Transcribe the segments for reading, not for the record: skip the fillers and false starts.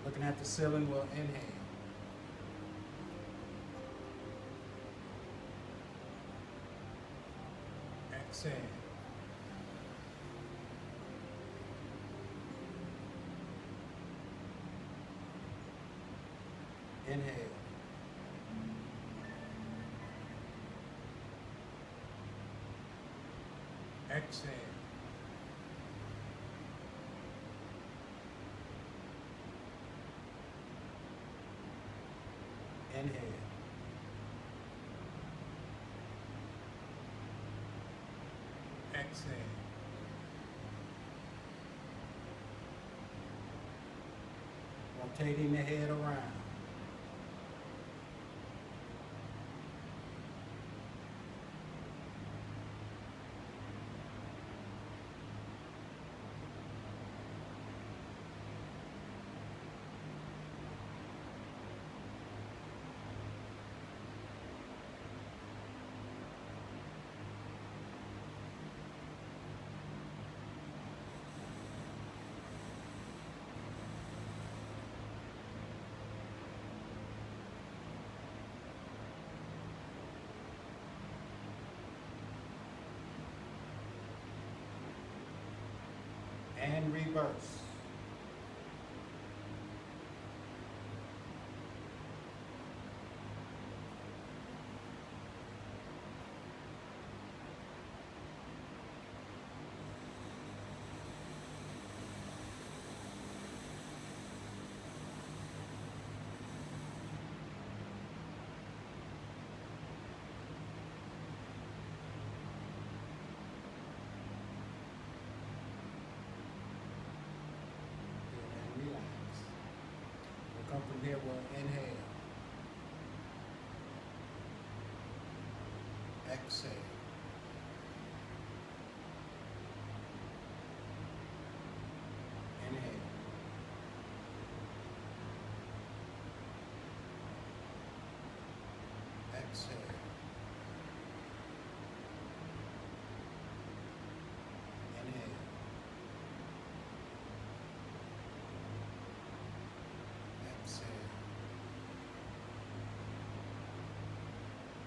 Looking at the ceiling, we'll inhale. Exhale. Inhale. Exhale. Inhale. Exhale. Rotating the head around. And reverse. Come from here, we'll inhale. Exhale. Inhale. Exhale. Inhale. Exhale.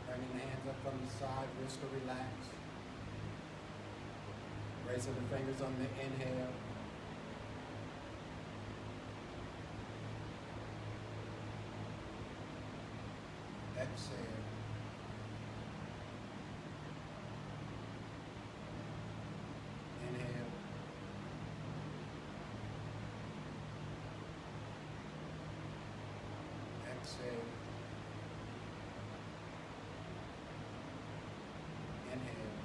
Bringing the hands up from the side, wrist to relax. Raising the fingers on the inhale. Exhale. Inhale. Exhale. Inhale.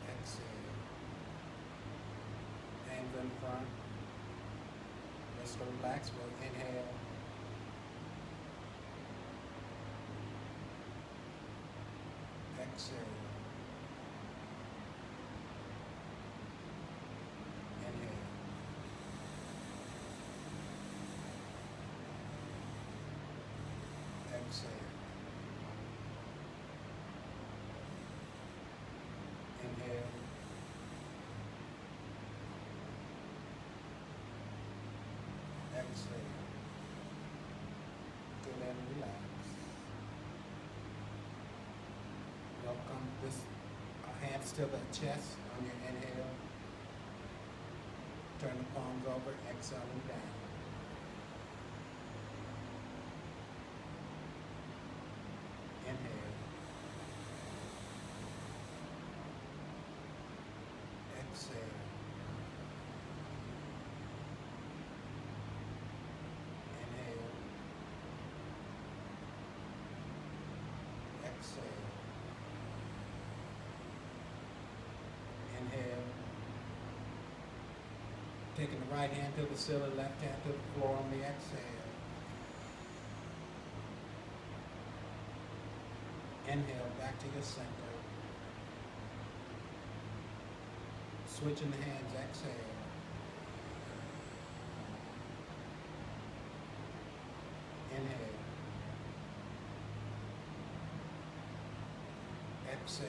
Exhale. Hands in front. Wrist to relax. We'll inhale. Exhale. Inhale. Exhale. Inhale. Exhale. Good and relax. Welcome this hands to the chest on your inhale. Turn the palms over, exhaling down. Inhale. Exhale. Inhale. Exhale. Inhale. Taking the right hand to the ceiling, left hand to the floor on the exhale. Inhale, back to your center. Switching the hands, exhale. Inhale. Exhale.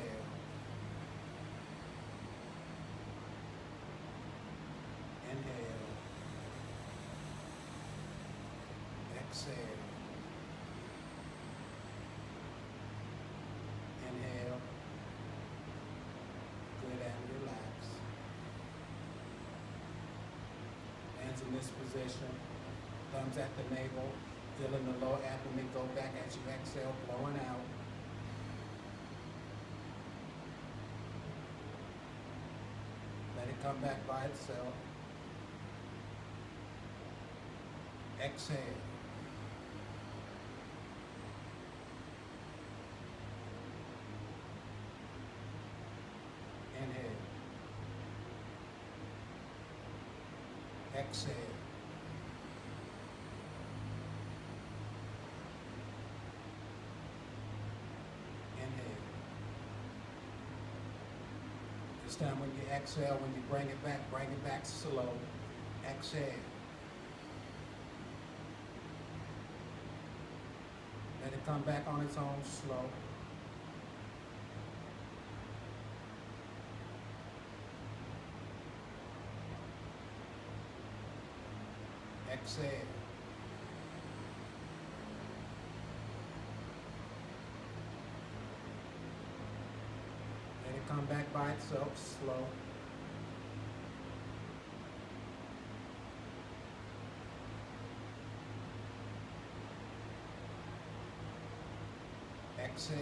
Exhale. Inhale. Good, and relax. Hands in this position. Thumbs at the navel. Feeling the lower abdomen go back as you exhale, blowing out. Let it come back by itself. Exhale. Inhale. Exhale. Inhale. This time when you exhale, when you bring it back slow. Exhale. Let it come back on its own slow. Exhale. Let it come back by itself, slow. Exhale.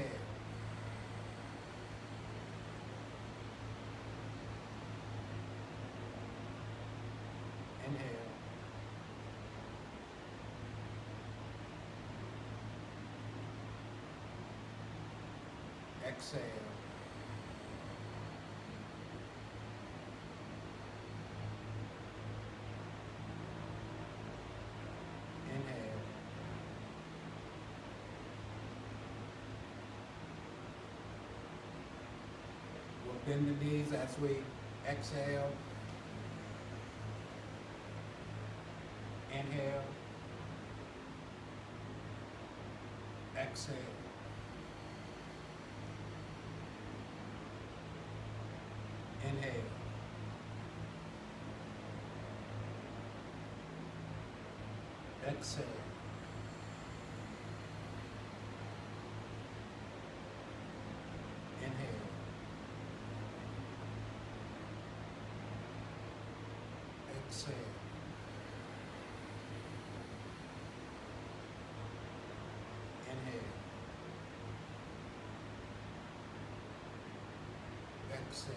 Inhale. Exhale. Inhale. We'll bend the knees as we exhale. Inhale. Exhale. Inhale. Exhale. Inhale. Exhale. Inhale. Exhale.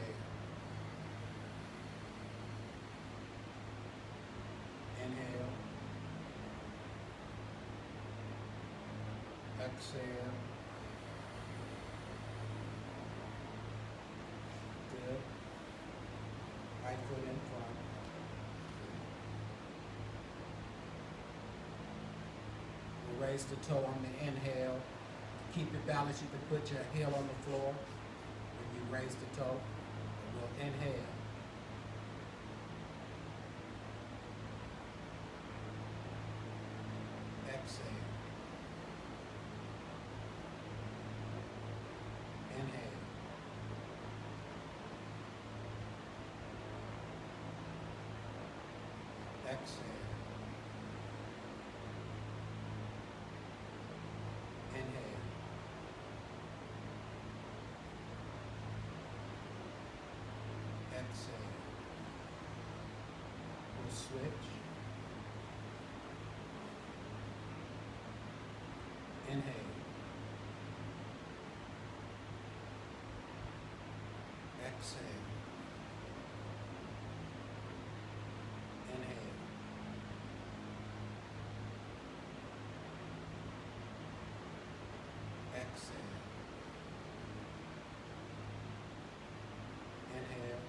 Inhale. Exhale. Good. Right foot in front. We'll raise the toe on the inhale. Keep it balanced. You can put your heel on the floor when you raise the toe. We'll inhale. Exhale. Inhale. Exhale. Inhale. Exhale. We'll switch. Inhale. Exhale. Inhale. Exhale. Inhale.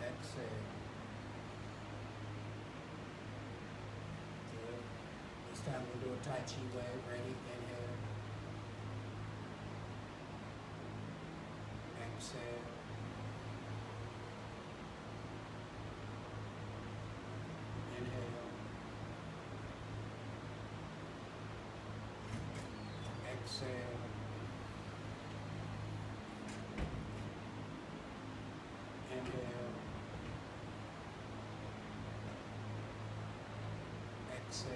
Exhale. Good. This time we'll do a Tai Chi Wk. Ready? Inhale. Exhale. Inhale. Exhale. Inhale. Exhale.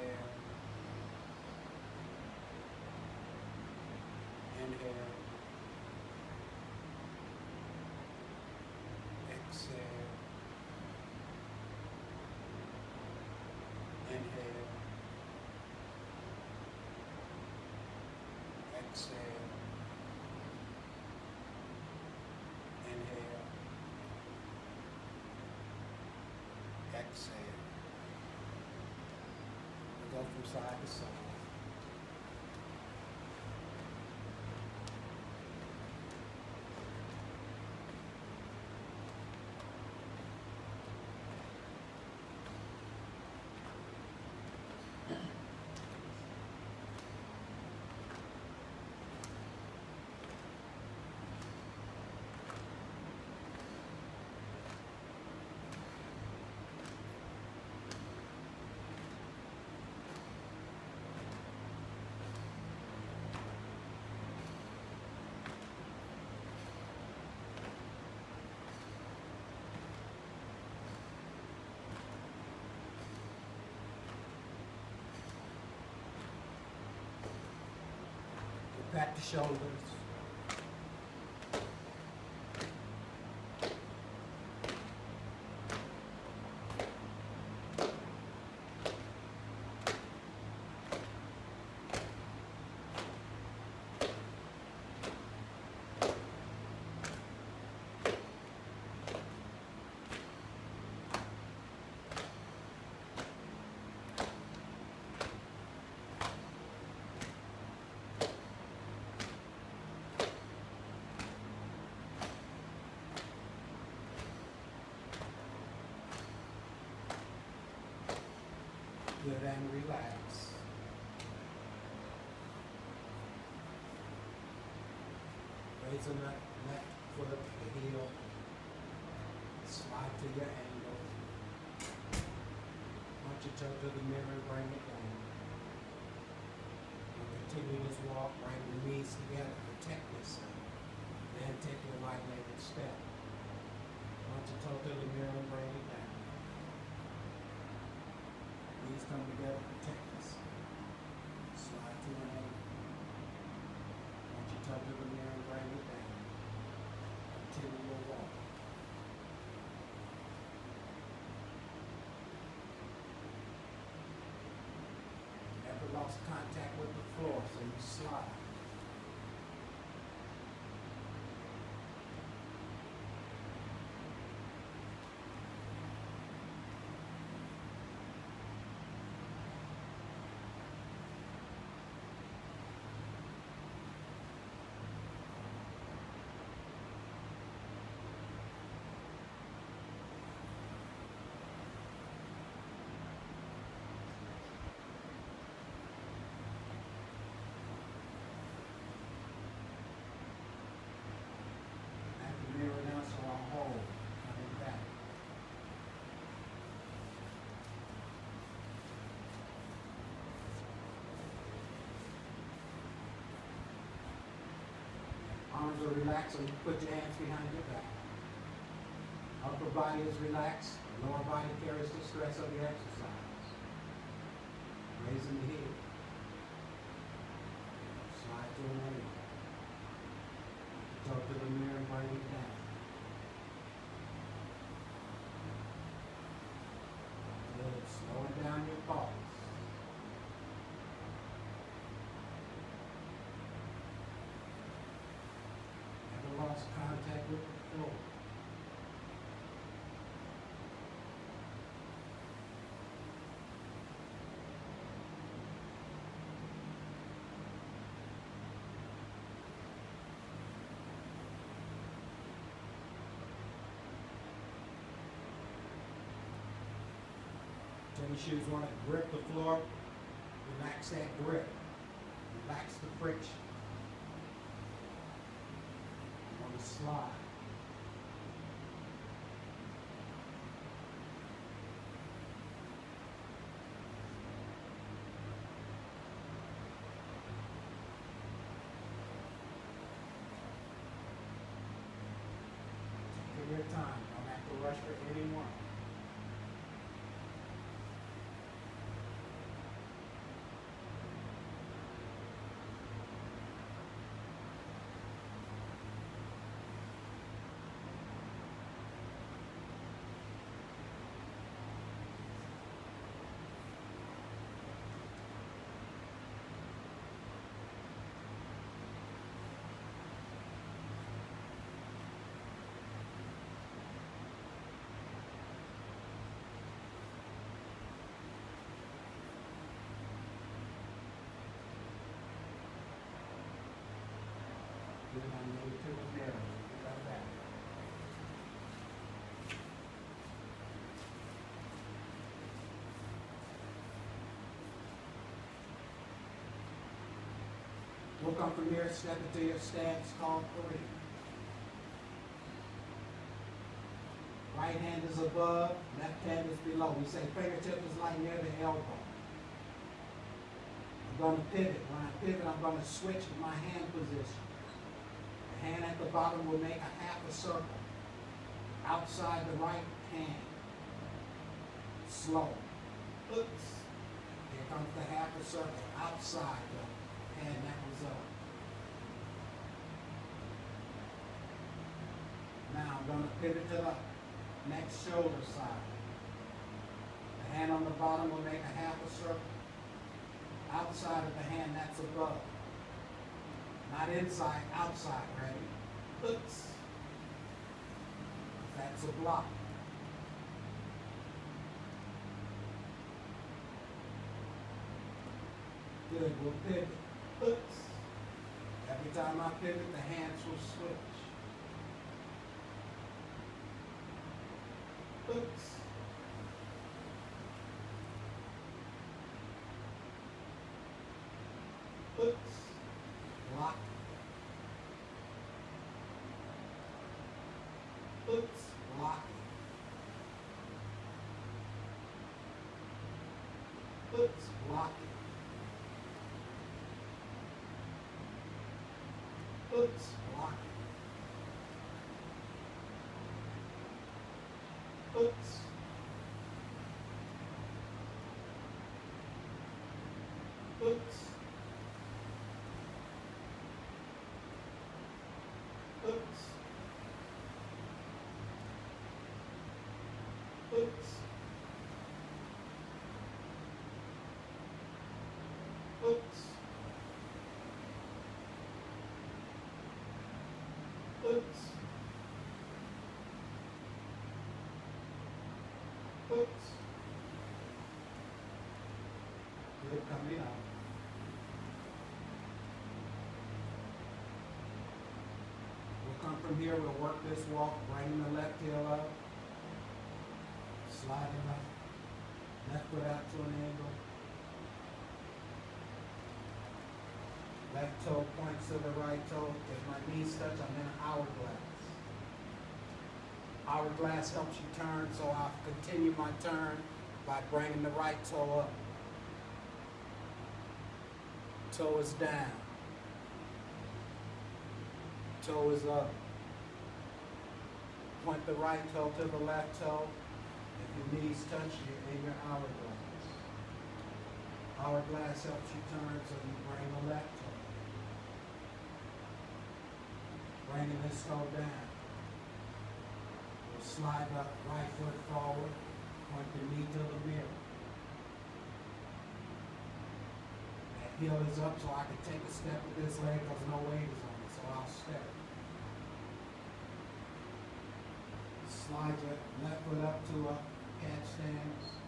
Inhale. Exhale. Inhale. Exhale. Inhale. Exhale. We go from side to side. Pat the shoulders. Good, and relax. Raise the left foot, the heel. Slide to your angle. Punch your toe to the mirror and bring it down. And continue this walk, bring the knees together, protect yourself. Then take your right-legged step. Punch your toe to the mirror and bring it down. Knees come together, protect yourself. Slide to an angle. Punch your toe to the mirror and bring it down. Continue your walk. Never lost contact with the floor, so you slide. Arms are relaxed, so you put your hands behind your back. Upper body is relaxed, the lower body carries the stress of the exercise. Raising the heel. Slide to an angle. Toe to the mirror and bring it down. Good. Slowing down your pulse. Lost contact with the floor. Tennis shoes want to grip the floor. Relax that grip. Relax the friction. Slide. Take your time. Don't have to rush for anyone. Good, I know you took a mirror. Get out of that. We'll come from here, step into your stance called 3. Right hand is above, left hand is below. We say fingertip is like near the elbow. I'm going to pivot. When I pivot, I'm going to switch my hand position. The hand at the bottom will make a half a circle outside the right hand. Slow. Oops. Here comes the half a circle outside the hand that was up. Now I'm going to pivot to the next shoulder side. The hand on the bottom will make a half a circle outside of the hand that's above. Not inside, outside. Ready? Oops. That's a block. Good, we'll pivot. Oops. Every time I pivot, the hands will switch. Oops. Oops. Lock. Oops. Lock. Oops. Lock. Oops. Lock. Oops. Oops. Oops. Oops. Oops. Oops. Oops. Good, coming up. We'll come from here, we'll work this walk, bringing the left heel up, sliding up, left foot out to an angle. Left toe points to the right toe. If my knees touch, I'm in an hourglass. Hourglass helps you turn, so I'll continue my turn by bringing the right toe up. Toe is down. Toe is up. Point the right toe to the left toe. If your knees touch, you're in your hourglass. Hourglass helps you turn, so you bring the left toe. Bringing this toe down. We'll slide the right foot forward, point the knee to the mirror. That heel is up so I can take a step with this leg because no weight is on it, so I'll step. Slide your left foot up to a catch stance.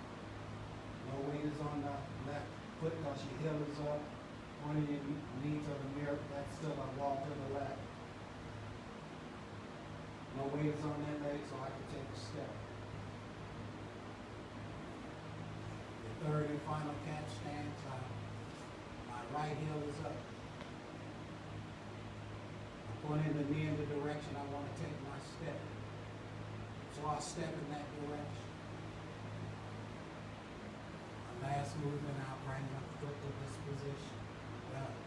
No weight is on the left foot because your heel is up. Pointing your knee to the mirror, that's still a wall to the left. No weight is on that leg, so I can take a step. The third and final catch stance, my right heel is up. I'm pointing the knee in the direction I want to take my step. So I'll step in that direction. My last movement, I'll bring my foot to this position. Done.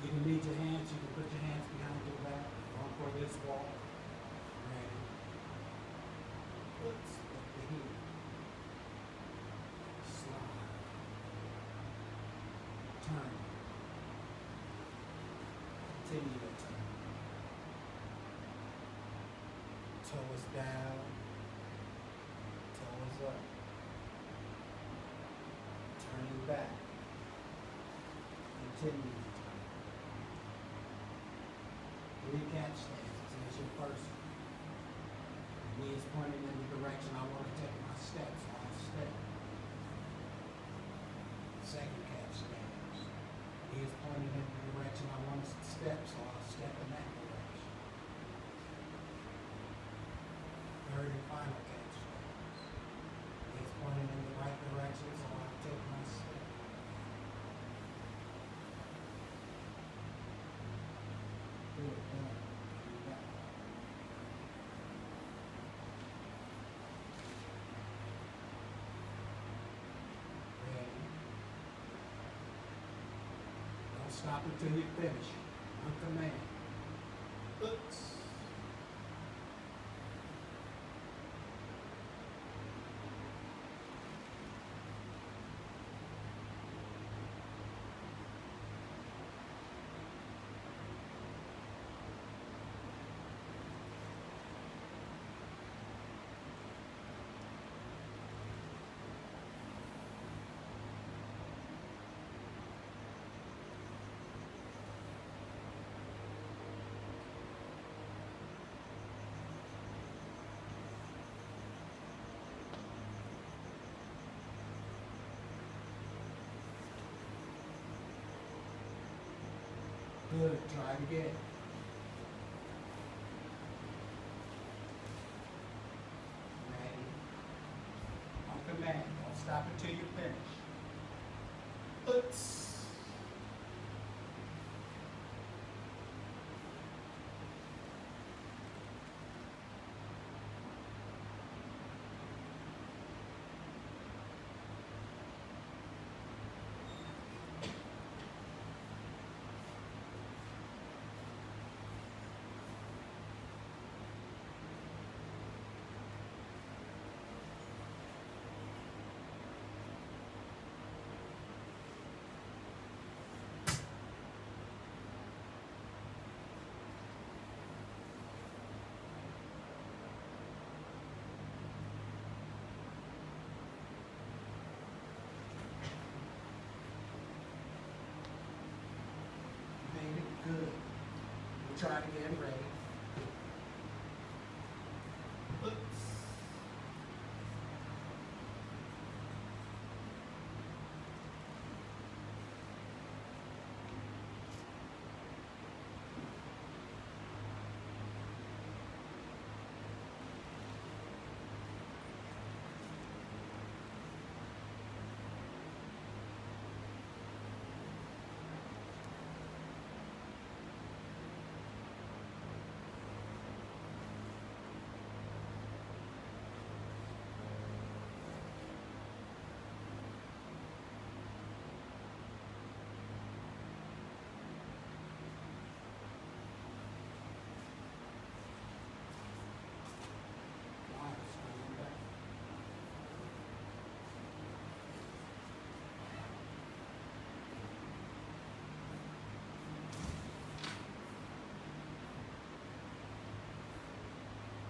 You can lead your hands, you can put your hands behind your back, going for this walk. Ready. Oops, up the heel. Slide. Turn. Continue to turn. Toe is down. Toe is up. Turning back. Continue. 3 catch stances. Here's your first one. Knee is pointing in the direction I want to take my steps. So I'll step. Stop until you finish. On command. Oops. Good. Try it again. Ready. On command. Don't stop until you finish. Oops. Good. We'll try it again. Ready. Oops.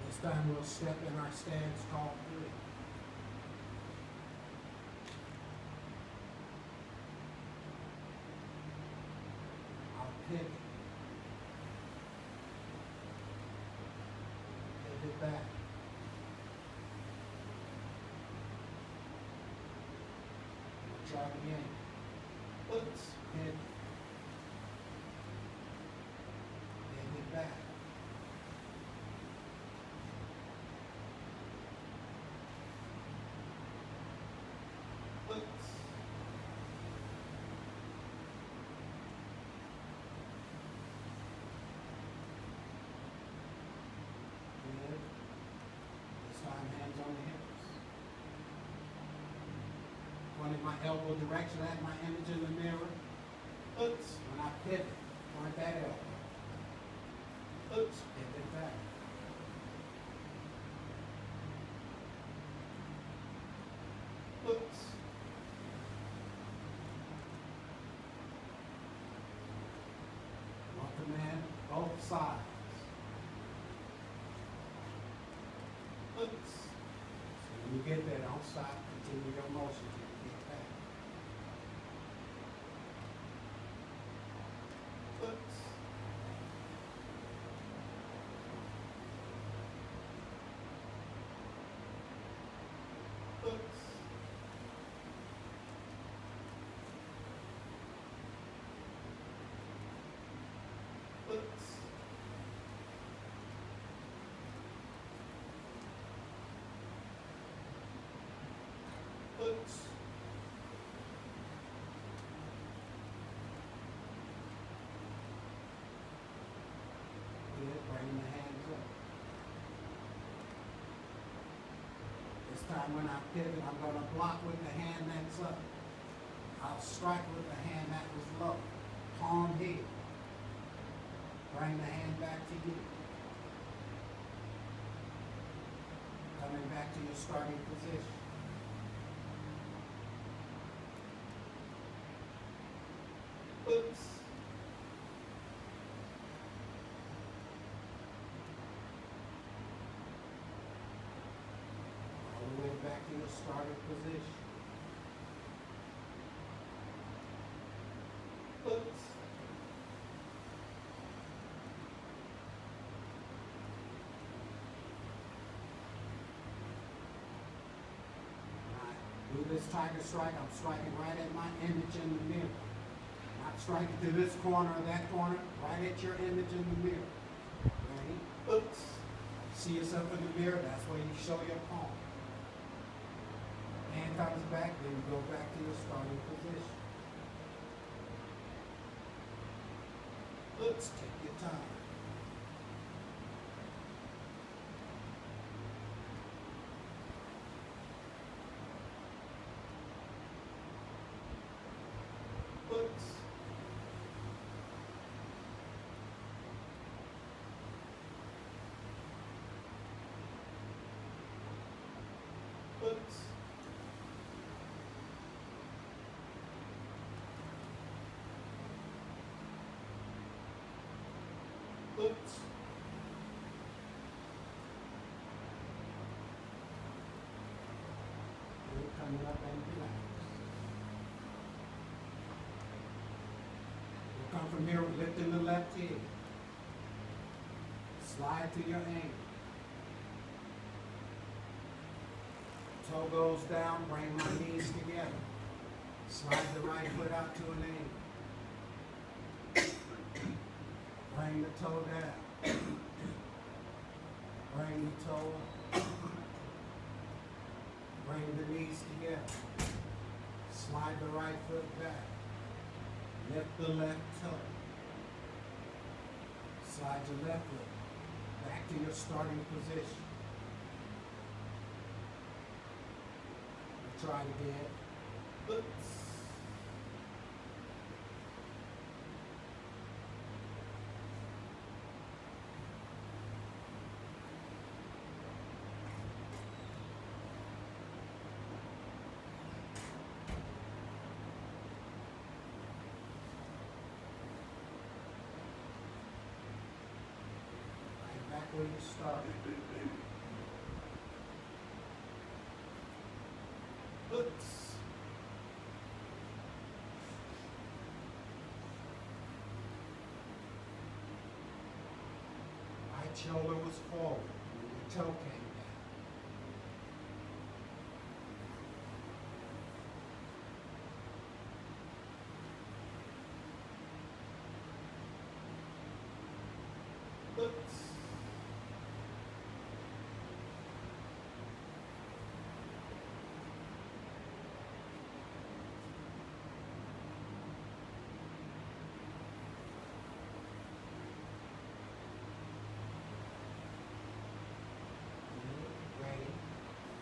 This time we'll step in our stance called 3. I'll pivot. Pivot back. Try it again. Oops. Pivot. Pivot back. Pointing my elbow direction at my image in the mirror. Oops. When I pivot, point that elbow. Oops. Pivot back. Oops. On command, both sides. Oops. So when you get there, don't stop. Continue your motion. Good, bring the hands up. This time when I pivot, I'm going to block with the hand that's up. I'll strike with the hand that was low. palm heel. Bring the hand back to you. Coming back to your starting position. Oops. All the way back to your starting position. Oops. Do this tiger strike, I'm striking right at my image in the mirror. Not striking to this corner or that corner, right at your image in the mirror. Ready? Oops. See yourself in the mirror, that's where you show your palm. Hand comes back, then you go back to your starting position. Oops, take your time. Oops. Oops. Oops. Good, coming up and relax. We'll come from here, lifting the left heel. Slide to your ankle. Toe goes down, bring my knees together. Slide the right foot out to an angle. Bring the toe down. Bring the toe up. Bring the knees together. Slide the right foot back. Lift the left toe. Slide your left foot back to your starting position. Try it again. Oops. Right back where you started. Oops. Right shoulder was forward. Your toe came down. Oops.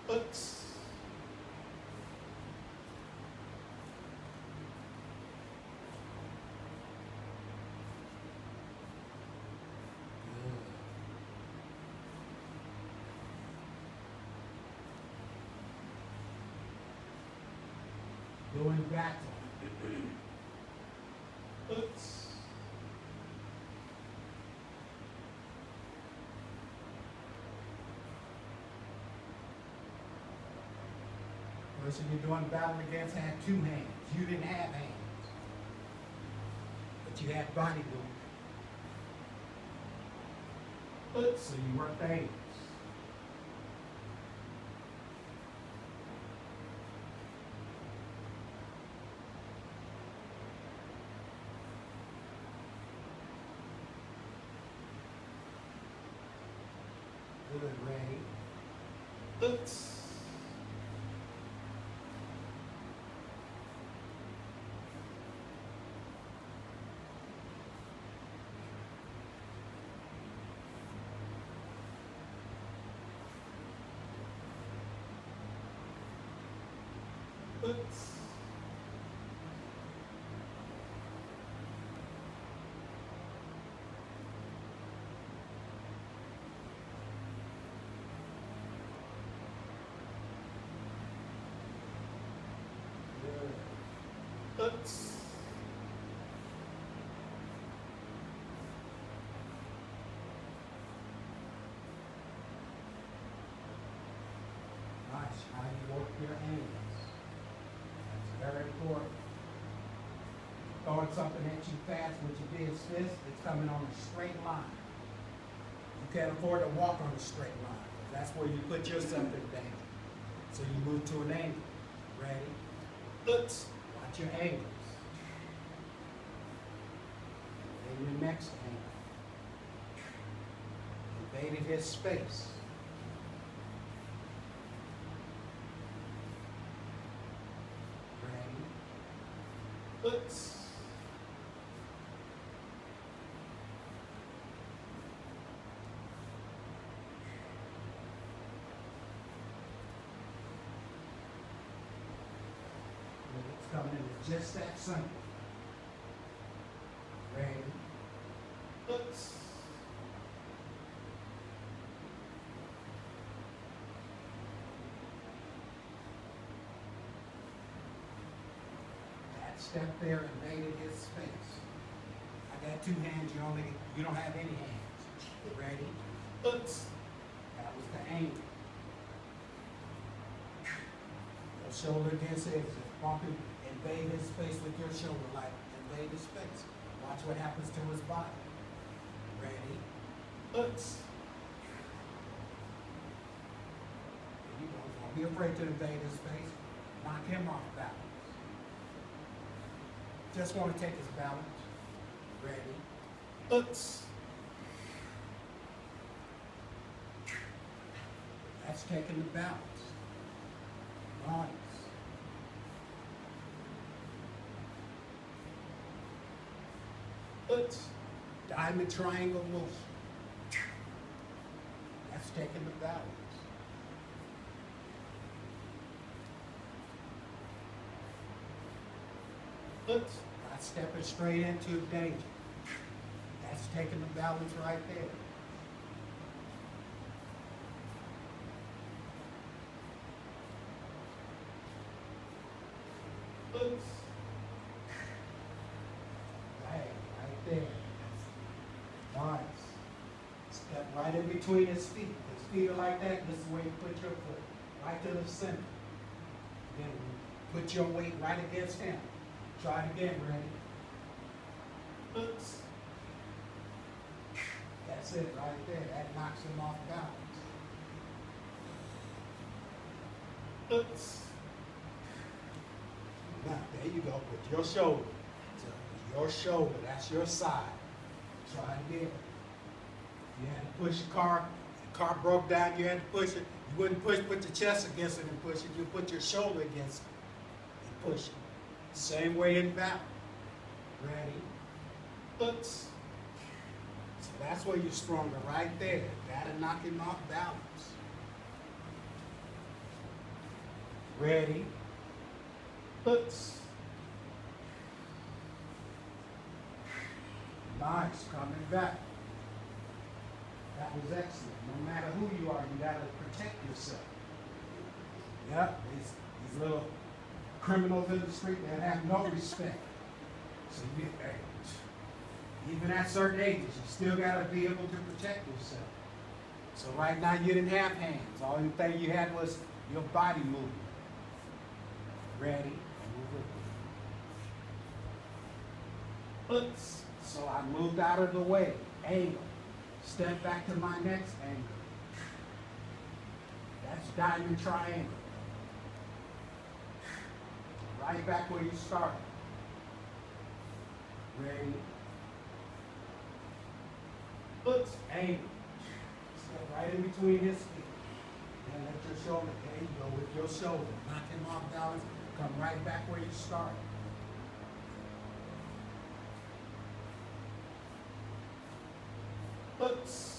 Oops. Good. Going back. Oops. Person you're doing battle against had two hands. You didn't have hands. But you had body movement. Oops, so you worked the hands. Good, ready. Oops. Oops. Oops. Nice. How you work your angles. That's very important. Throwing something at you fast, what you did is fist, it's coming on a straight line. You can't afford to walk on a straight line. That's where you put yourself in danger. So you move to an angle. Ready? Oops. Watch your angles. Then your next angle. Invaded his space. Ready? Oops. It's coming in just that simple. Ready? Oops. That step there invaded his space. I got two hands, you don't have any hands. Ready? Oops. That was the angle. Your shoulder against it, bumping, invade his space with your shoulder, like invade his space. Watch what happens to his body. Ready? Oops. There you go. Don't be afraid to invade his space. Knock him off balance. Just want to take his balance. Ready? Oops. That's taking the balance. Nice. Oops. Diamond triangle motion. That's taking the balance. Oops. Not stepping straight into danger. That's taking the balance right there. Oops. Right there. Nice. Step right in between his feet. His feet are like that. This is where you put your foot. Right to the center. Then put your weight right against him. Try it again, ready? Oops. That's it right there. That knocks him off balance. Oops. Now, there you go. With your shoulder. So your shoulder. That's your side. Try it again. You had to push the car. The car broke down. You had to push it. You wouldn't put your chest against it and push it. You put your shoulder against it and push it. Same way in balance. Ready? Oops. So that's where you're stronger, right there. That'll knock him off balance. Ready? Oops. Nice, coming back. That was excellent. No matter who you are, you gotta protect yourself. Yep, these little criminals in the street that have no respect. So even at certain ages, you still gotta be able to protect yourself. So right now you didn't have hands. All the thing you had was your body movement. Ready? Oops. So I moved out of the way. Angle. Step back to my next angle. That's diamond triangle. Right back where you started. Ready? Oops. Angle. Step right in between his feet. And let your shoulder, there you go, with your shoulder. Knock him off balance. Come right back where you started. Oops.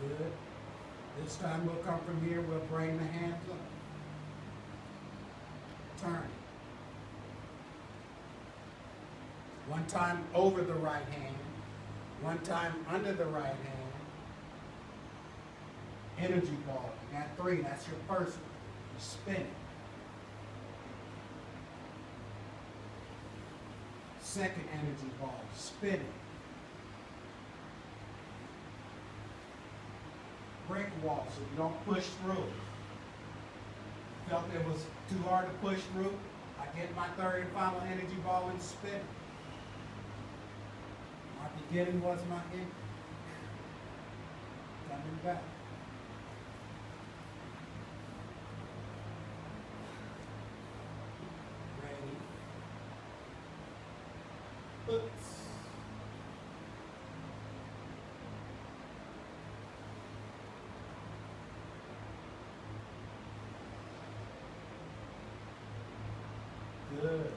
Good. This time we'll come from here, we'll bring the hands up. Turn. One time over the right hand, One time under the right hand. Energy ball. You got 3. That's your first one. You spin it. Second energy ball. Spin it. Break wall so you don't push through. Felt it was too hard to push through. I get my third and final energy ball and spin it. My beginning was my end. Coming back. Ready. Oops. Good.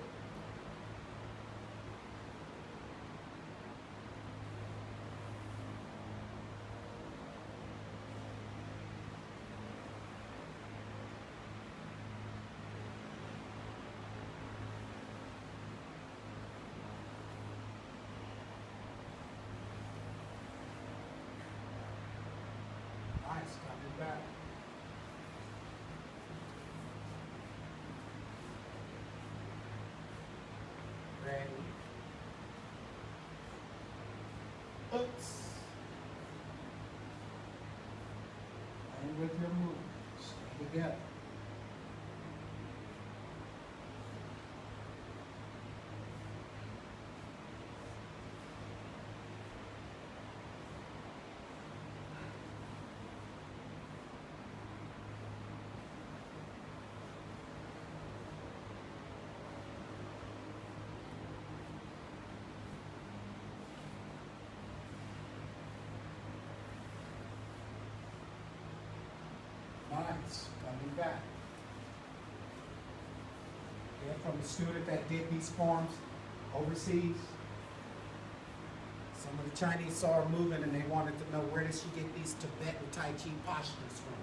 Nice, coming back. Ready. Oops. And with your movement, stay together. Nice, coming back. Yeah, from the student that did these forms overseas. Some of the Chinese saw her moving and they wanted to know where did she get these Tibetan Tai Chi postures from.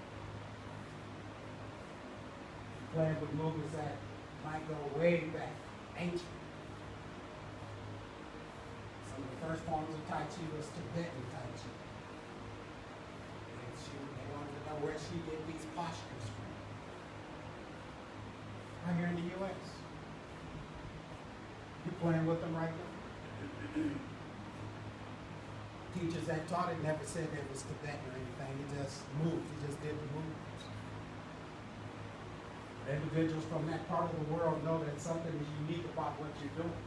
Playing with movements that might go way back, ancient. Some of the first forms of Tai Chi was Tibetan Tai Chi. They wanted to know where she get these postures from. Right here in the U.S. You're playing with them right now. Teachers that taught it never said it was Tibetan or anything. It just moved. It just did the movements. Individuals from that part of the world know that something is unique about what you're doing.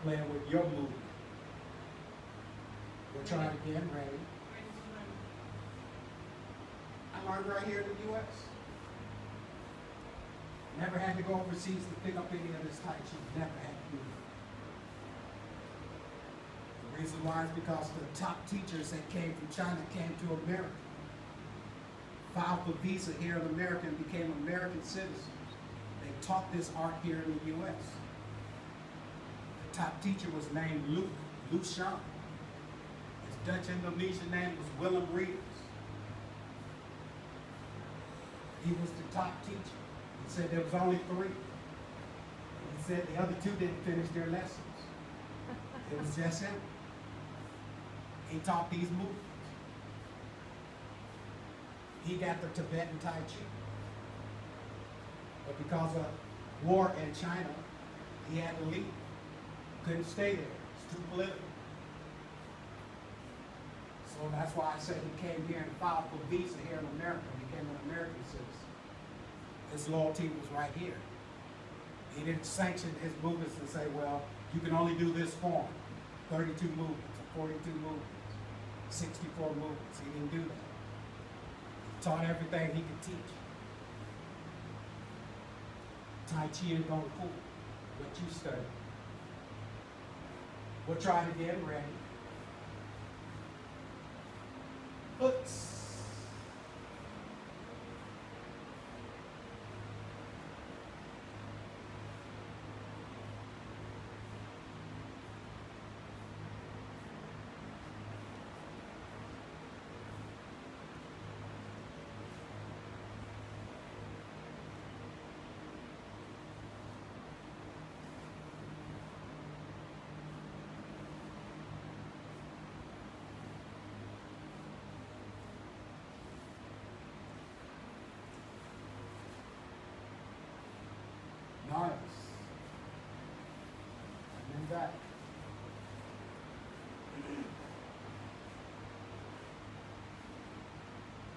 Playing with your movement. We'll try it again. Ready? I learned right here in the U.S. Never had to go overseas to pick up any of this Tai Chi. Never had to do it. The reason why is because the top teachers that came from China came to America. Filed for visa here in America and became American citizens. They taught this art here in the U.S. The top teacher was named Lu Shan. His Dutch-Indonesian name was Willem Reeders. He was the top teacher. He said there was only 3. He said the other 2 didn't finish their lessons. It was just him. He taught these movements. He got the Tibetan Tai Chi. But because of war in China, he had to leave. Couldn't stay there. It's too political. So that's why I said he came here and filed for visa here in America. Became an American citizen. His loyalty was right here. He didn't sanction his movements and say, well, you can only do this form. 32 movements, or 42 movements, 64 movements. He didn't do that. He taught everything he could teach. Tai Chi and Kung Fu, what you study. We'll try it again. Ready? Oops. back.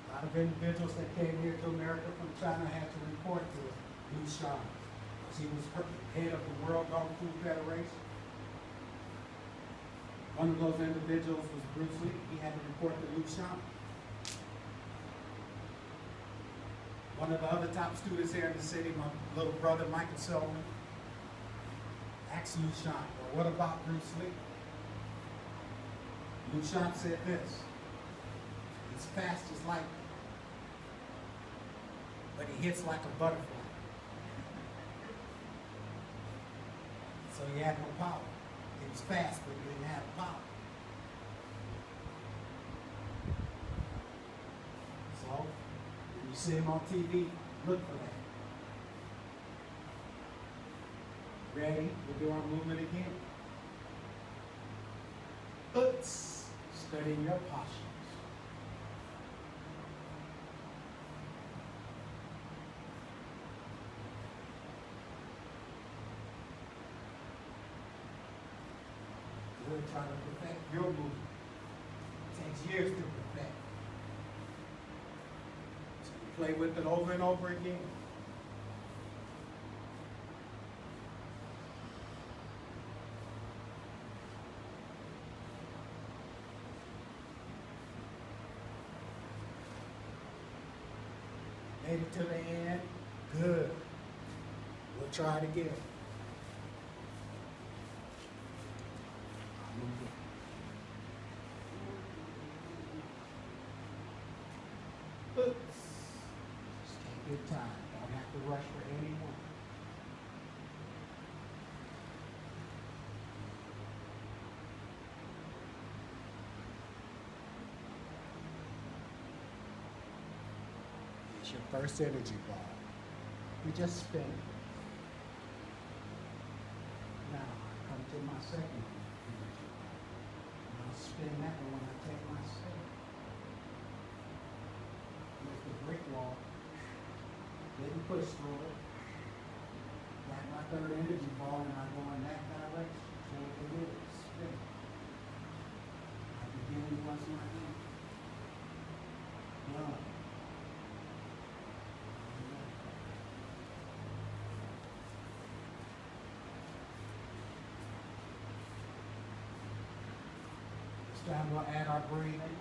A lot of individuals that came here to America from China had to report to Liu Shan, because he was head of the World Kung Fu Federation. One of those individuals was Bruce Lee. He had to report to Liu Shan. One of the other top students here in the city, my little brother Michael Selmon, asked Liu Shan, well, what about Bruce Lee? Liu Shan said this: he's fast as lightning, but he hits like a butterfly. So he had no power. He was fast, but he didn't have power. So, when you see him on TV, look for that. Ready? We'll do our movement again. Oops. Studying your postures. We'll try to perfect your movement. It takes years to perfect. So you play with it over and over again. Made it to the end. Good. We'll try it again. Oops. Just take your time. Don't have to rush for anyone. It's your first energy ball. You just spin it. Now, I come to my second energy ball. And I'll spin that one when I take my spin. Here's the brick wall. Didn't push through it. Got my third energy ball and I go in that direction. So it is. Spin. I begin once my hand. Done. This time we'll add our breathing.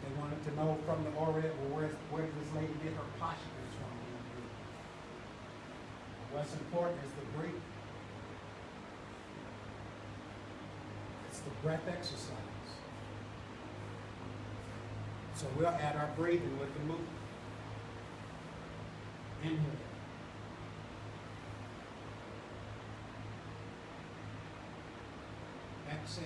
They wanted to know from the orator, well, where did this lady get her postures from? What's important is the breathing. It's the breath exercise. So we'll add our breathing with the movement. Inhale. Exhale.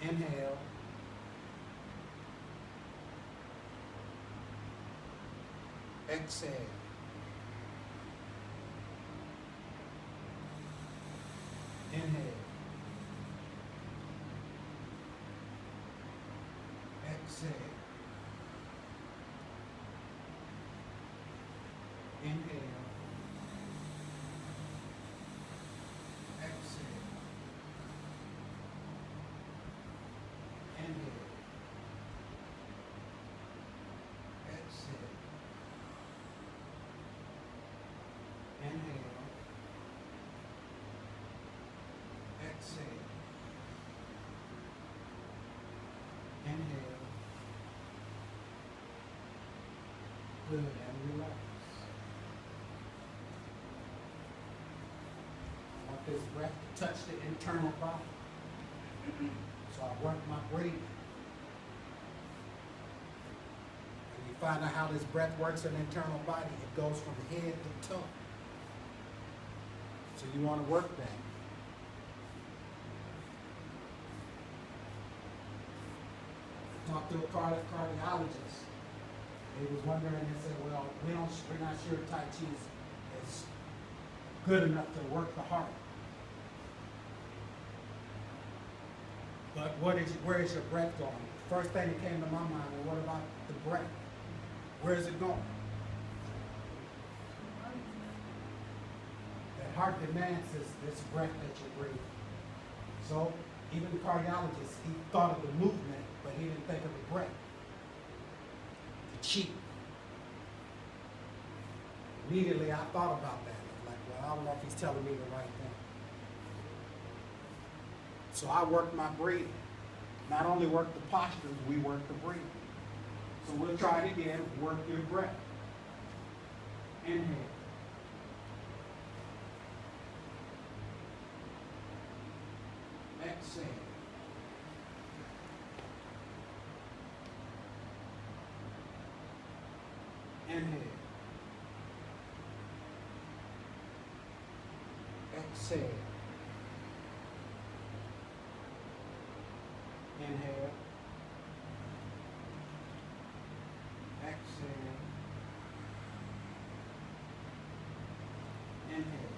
Inhale. Exhale. Inhale. Exhale. Inhale. Exhale. Inhale. Exhale. Inhale. Exhale. Inhale. Good, and relax. I want this breath to touch the internal body. So I work my breathing. And you find out how this breath works in the internal body. It goes from head to toe. So you want to work that. I talked to a cardiologist. They was wondering, they said, well, we're not sure Tai Chi is good enough to work the heart. But where is your breath going? First thing that came to my mind, well, what about the breath? Where is it going? That heart demands this breath that you breathe. So even the cardiologist, he thought of the movement, but he didn't think of the breath. The chi. Immediately I thought about that. Like, well, I don't know if he's telling me the right thing. So I worked my breathing. Not only work the postures, we work the breathing. So we'll try it again. Work your breath. Inhale. Exhale. Inhale. Exhale. Inhale. Exhale. Inhale.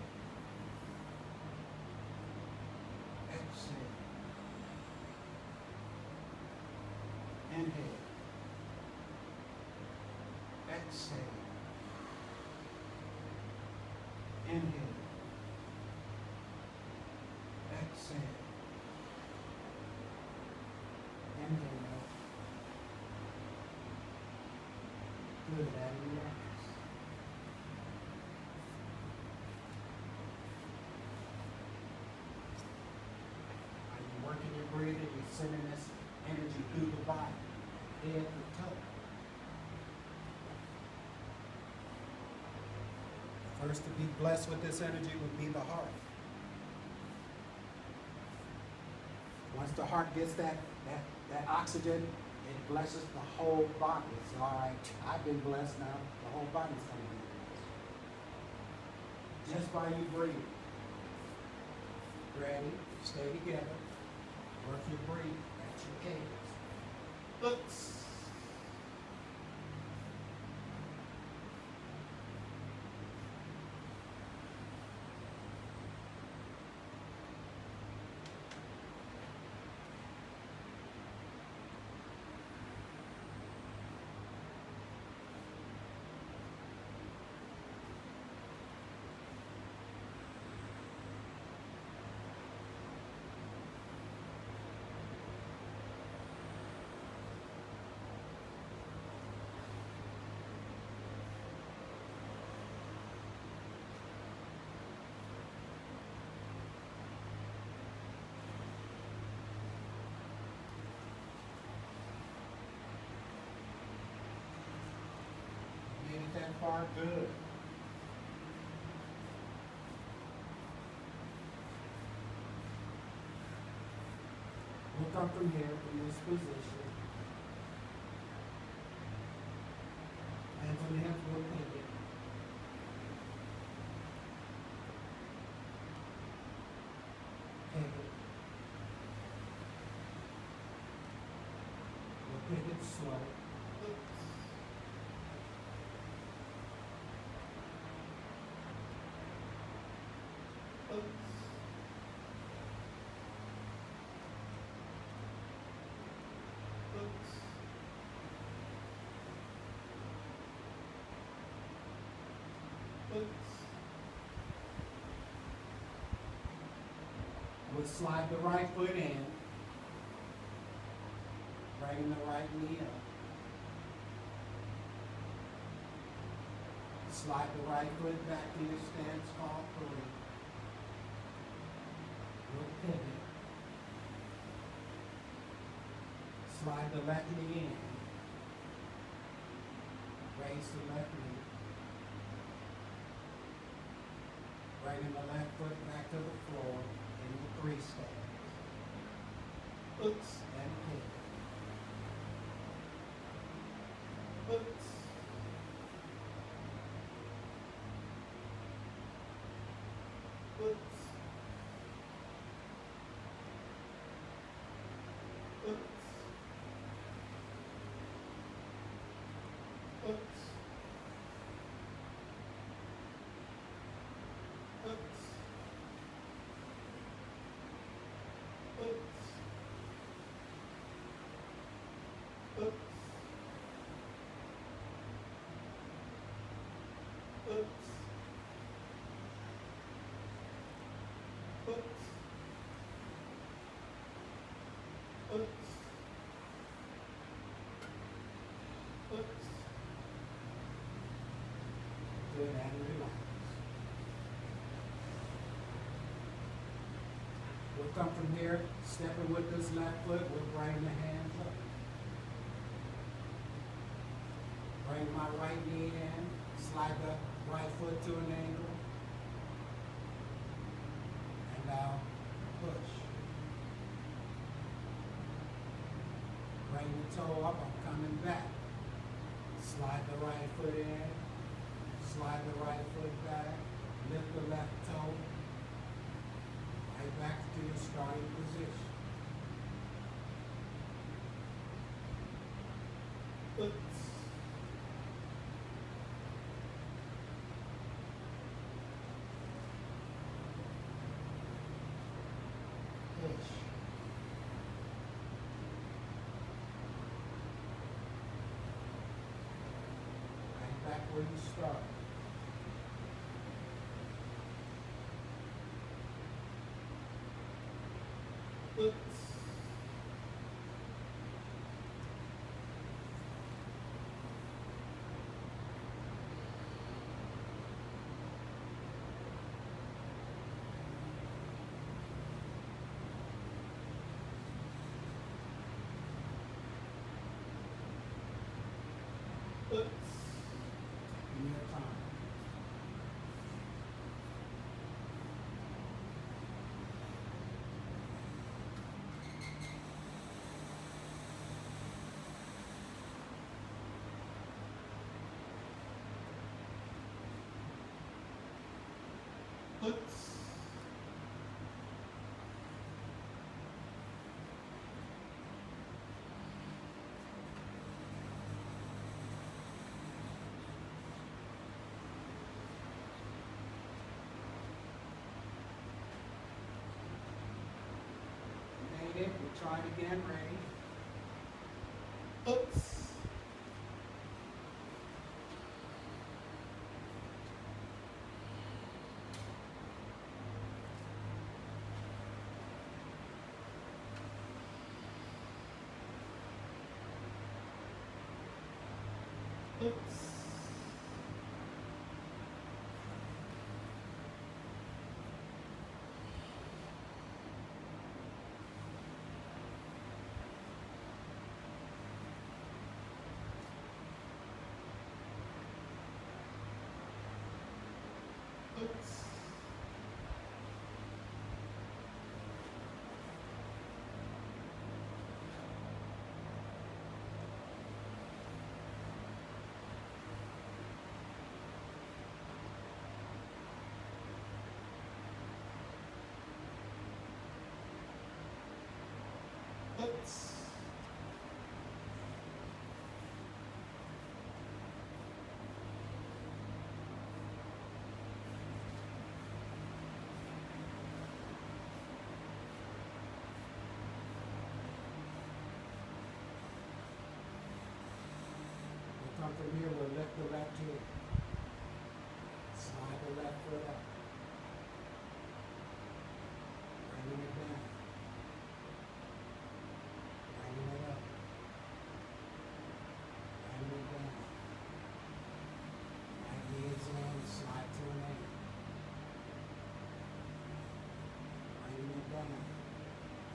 Exhale. Inhale. Exhale. Inhale. Exhale. Inhale. Good, and relax. Are you working your breathing? You're sending this energy through the body, head to toe. First to be blessed with this energy would be the heart. Once the heart gets that oxygen, it blesses the whole body. It's all right. I've been blessed now. The whole body's going to be blessed. Just by you breathing. Ready? Stay together. Work your breathing. That's your cadence. Oops. Made it that far? Good. We'll come from here, from this position. Hands on the hips, we'll pivot. Pivot. We'll pivot slow. We'll slide the right foot in, bring the right knee up. Slide the right foot back to your stance, all three. We'll pivot. Slide the left knee in. Raise the left knee. Bringing the left foot back to the floor in the three stance. Oops, and pivot. Oops. Oops. Oops. Oops. Oops. Oops. Oops. Oops. Oops. Oops. Oops. Good, and relax. We'll come from here, stepping with this left foot, we'll bring the hands up. Bring my right knee in, slide the right foot to an angle, and now push. Bring the toe up, I'm coming back. Slide the right foot in, slide the right foot back, lift the left toe, right back to your starting position. Oops. Push. Right back where you start. Oops. Oops. Give me your time. Oops. Made it. We'll try it again. Ready? Oops. Oops. Oops. Oops. We'll come from here, we'll lift the left heel. Slide the left foot up. Bringing it down. Bringing it up. Bringing it down. Right knee is in, slide to an angle. Bringing it down.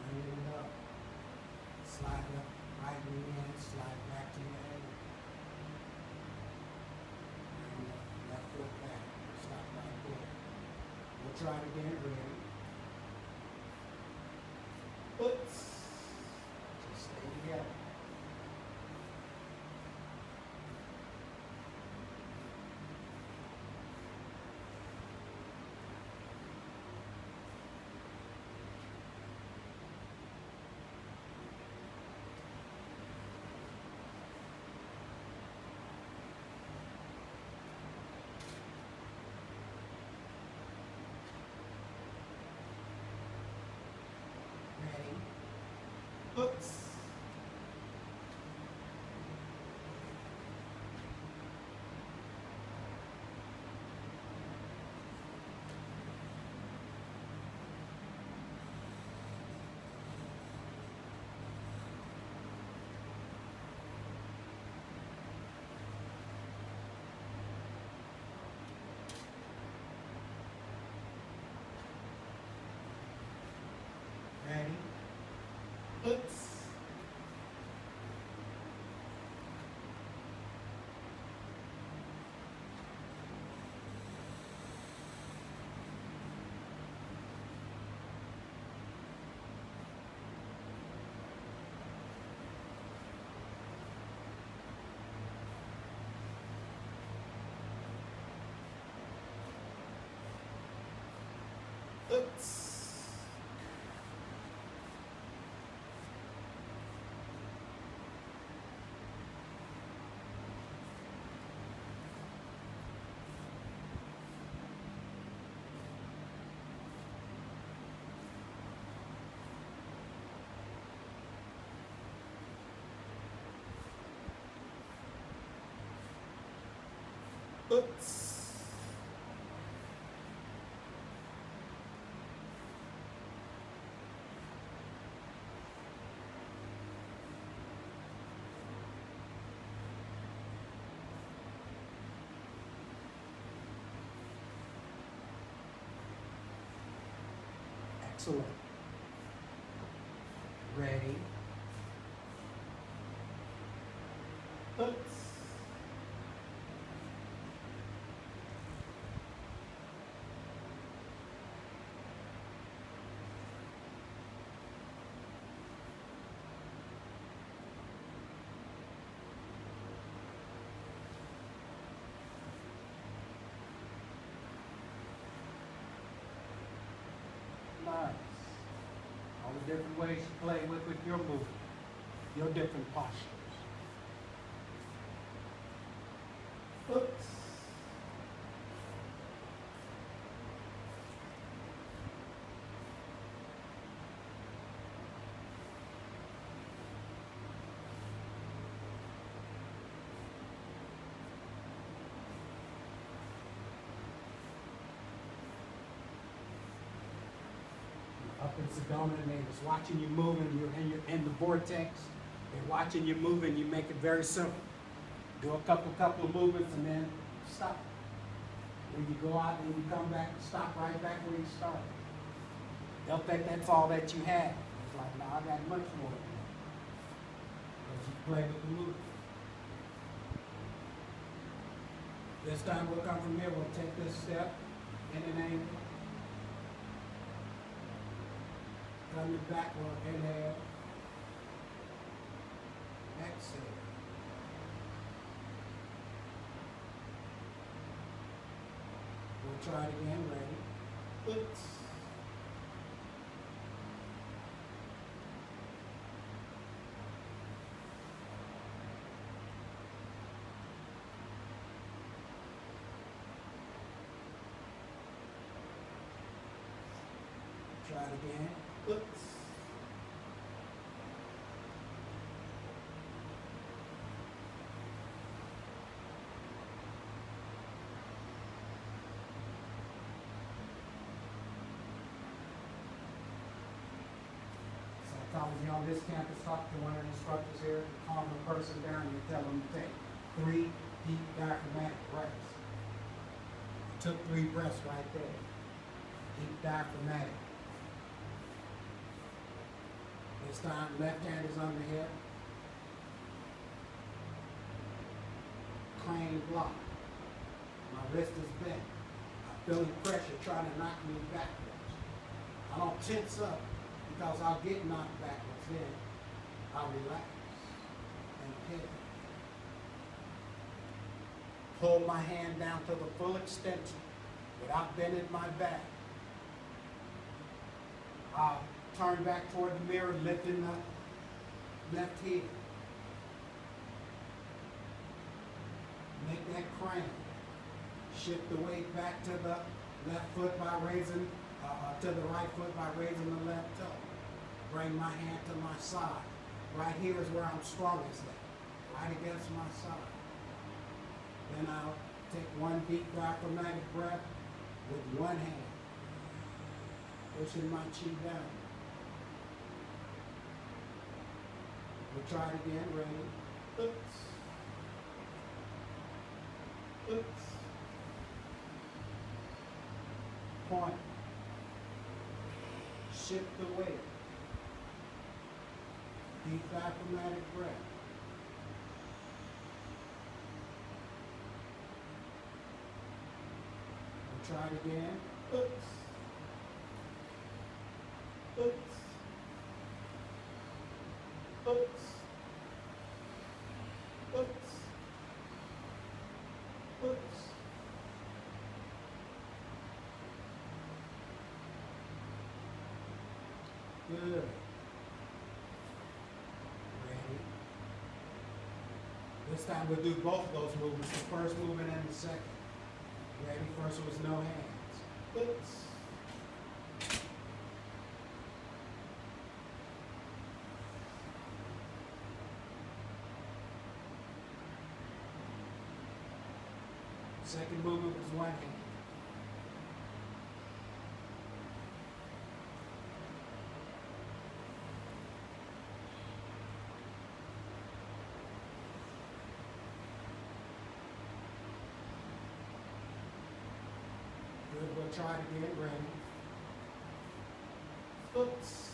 Bringing it up. Slide the right knee in, slide back to your angle. Bring the left foot back. Stop right there. We'll try it again. Ready? Oops. Just stay together. Ready? Oops. Oops. Excellent. Ready. Oops. Nice. All the different ways you play with your movement, your different postures. Oops. Up in Sedona, and they was watching you move, and you're in the vortex. They're watching you move, and you make it very simple. Do a couple of movements, and then stop. When you go out, and you come back, stop right back where you started. They'll think that's all that you have. It's like, no, I got much more than that. Because you play with the movement. This time we'll come from here. We'll take this step in an angle. Coming back, we'll inhale, exhale. We'll try it again, ready? Oops. Try it again. Oops. Psychology on this campus, talk to one of the instructors here, calm the person down, and you tell them to take 3 deep diaphragmatic breaths. Took 3 breaths right there. Deep diaphragmatic. This time, left hand is on the hip. Crane block. My wrist is bent. I'm feeling pressure trying to knock me backwards. I don't tense up because I'll get knocked backwards then. I'll relax and pivot. Pull my hand down to the full extension without bending my back. I'll turn back toward the mirror, lifting the left heel. Make that crane. Shift the weight back to the left foot by raising, to the right foot by raising the left toe. Bring my hand to my side. Right here is where I'm strongest at, right against my side. Then I'll take 1 deep diaphragmatic breath with 1 hand, pushing my chi down. We'll try it again, ready? Oops. Oops. Point. Shift the weight. Deep diaphragmatic breath. We'll try it again. Oops. Oops. Oops. Oops. Oops. This time we'll do both of those movements, the first movement and the second. Ready? First was no hands. Oops. Second movement was one hand. Good, we'll try it again, ready. Oops.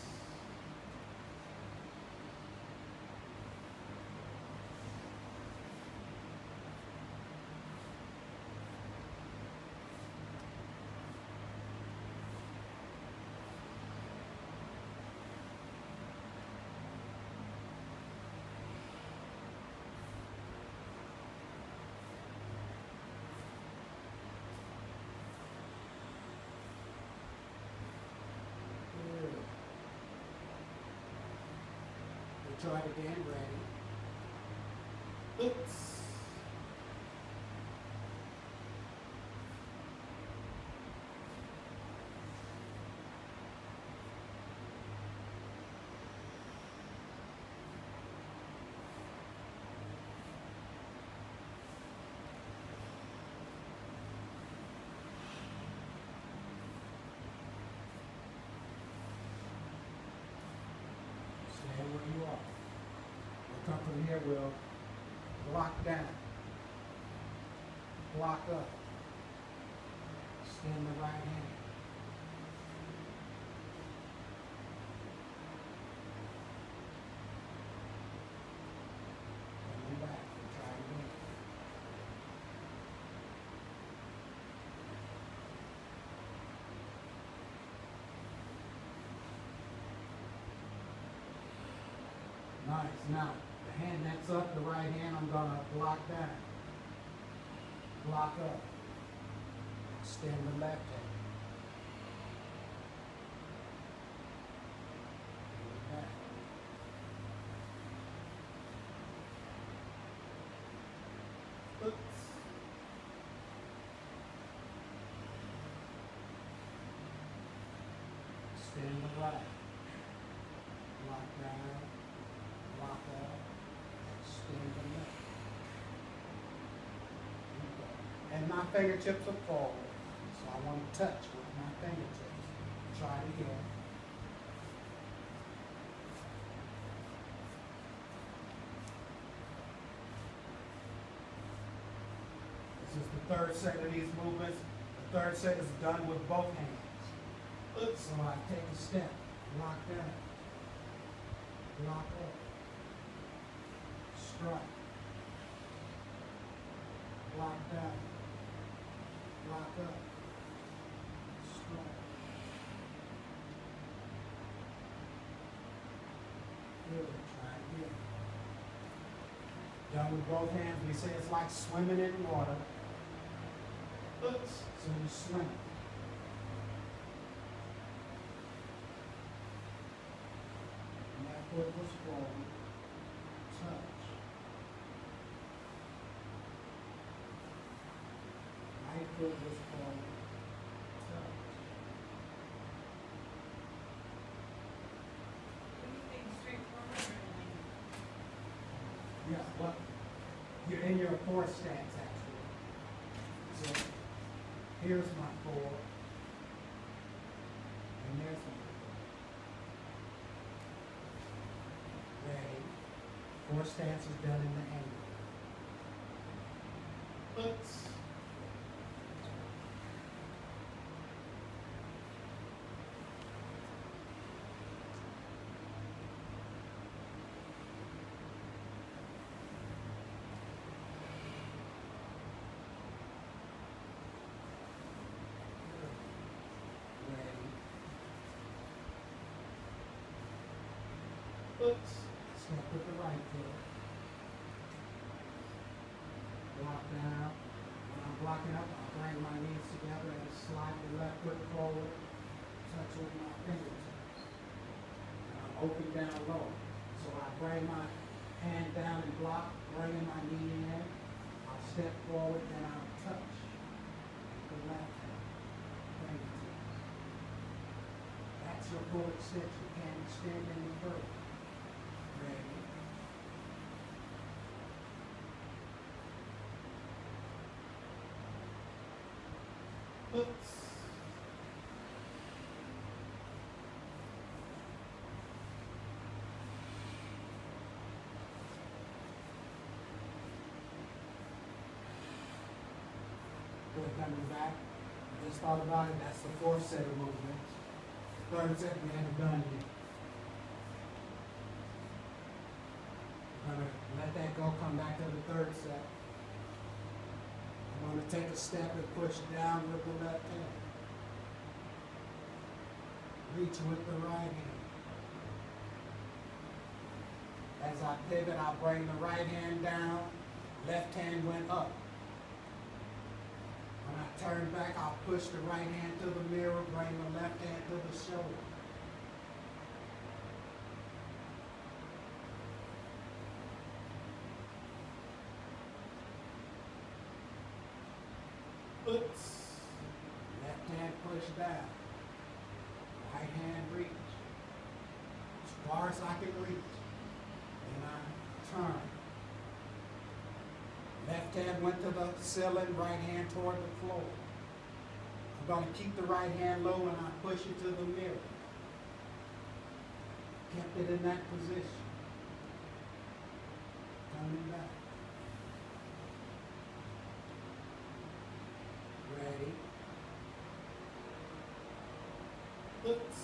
Try it again, ready. Oops. Stay where you are. Come from here, we'll block down, block up, extend the right hand. Coming back, we'll try it again. Nice. Now, the hand that's up, the right hand, I'm going to block down. Block up. Extend the left hand. Back. Oops. Extend the right. Block down. Block up, extend the left. And my fingertips are forward, so I want to touch with my fingertips. Try it again. This is the third set of these movements. The third set is done with both hands. Oops, so I take a step, lock down, lock up. Strike. Block down. Block up. Strike. Good. Try again. Done with both hands. We say it's like swimming in water. Oops. So you swim. Left foot was forward. Touch. Right foot was forward. Touch. Anything straightforward or anything? Yeah, well, you're in your fourth stance actually. So here's my four. And there's my four. Ready. Four stances done in the angle. Oops. Oops. Step with the right foot. Block down. When I'm blocking up, I'll bring my knees together and slide the left foot forward. Touch with my fingertips. And I'm open down low. So I bring my hand down and block, bringing my knee in. I'll step forward, then I'll touch the left hand, fingertips. That's your full extension. You can't extend any further. Ready? Oops. Good, coming back. I just thought about it. That's the fourth set of movements. Third set we haven't done yet. I'm gonna let that go, come back to the third set. I'm gonna take a step and push down with the left hand. Reach with the right hand. As I pivot, I'll bring the right hand down, left hand went up. When I turn back, I'll push the right hand to the mirror, bring the left hand to the shoulder. Oops. Left hand push down. Right hand reach. As far as I can reach. Then I turn. Left hand went to the ceiling, right hand toward the floor. I'm going to keep the right hand low and I push it to the mirror. Kept it in that position. Coming back. Ready. Oops.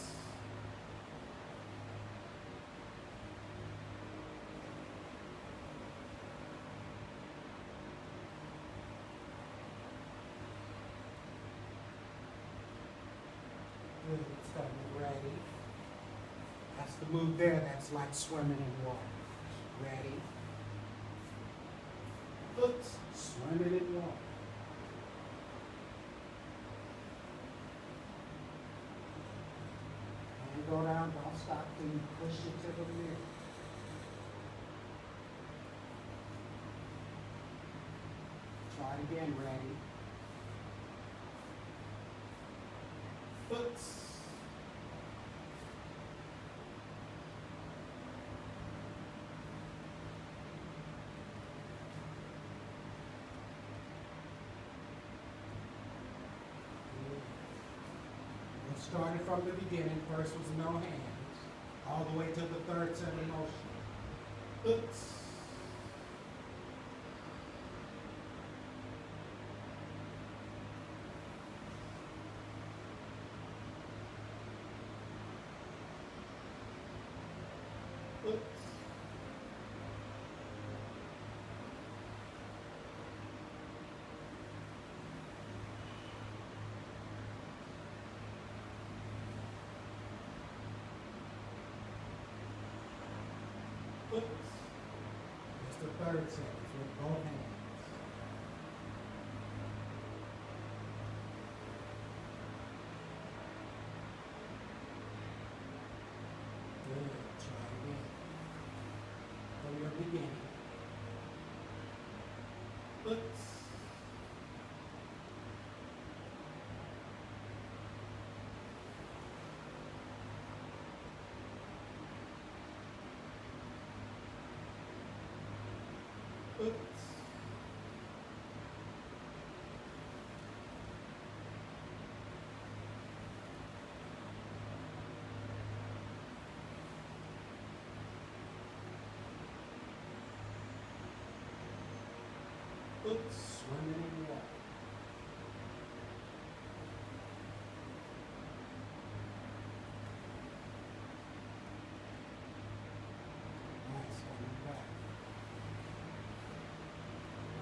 Good, it's coming. Ready. That's the move there. That's like swimming in water. Ready. Oops. Swimming in water. And go down, don't stop till you push it to the mirror. Try it again, ready. Oops. We started from the beginning. First was no hands, all the way to the third set of motion. Oops. Oops. Oops. It's the third set with both hands. Good. Try again. From your beginning. Oops. Oops. Oops. Swimming in water. Nice. Coming back.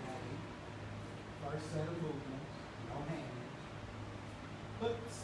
Ready. First set of movements. No hands. Oops.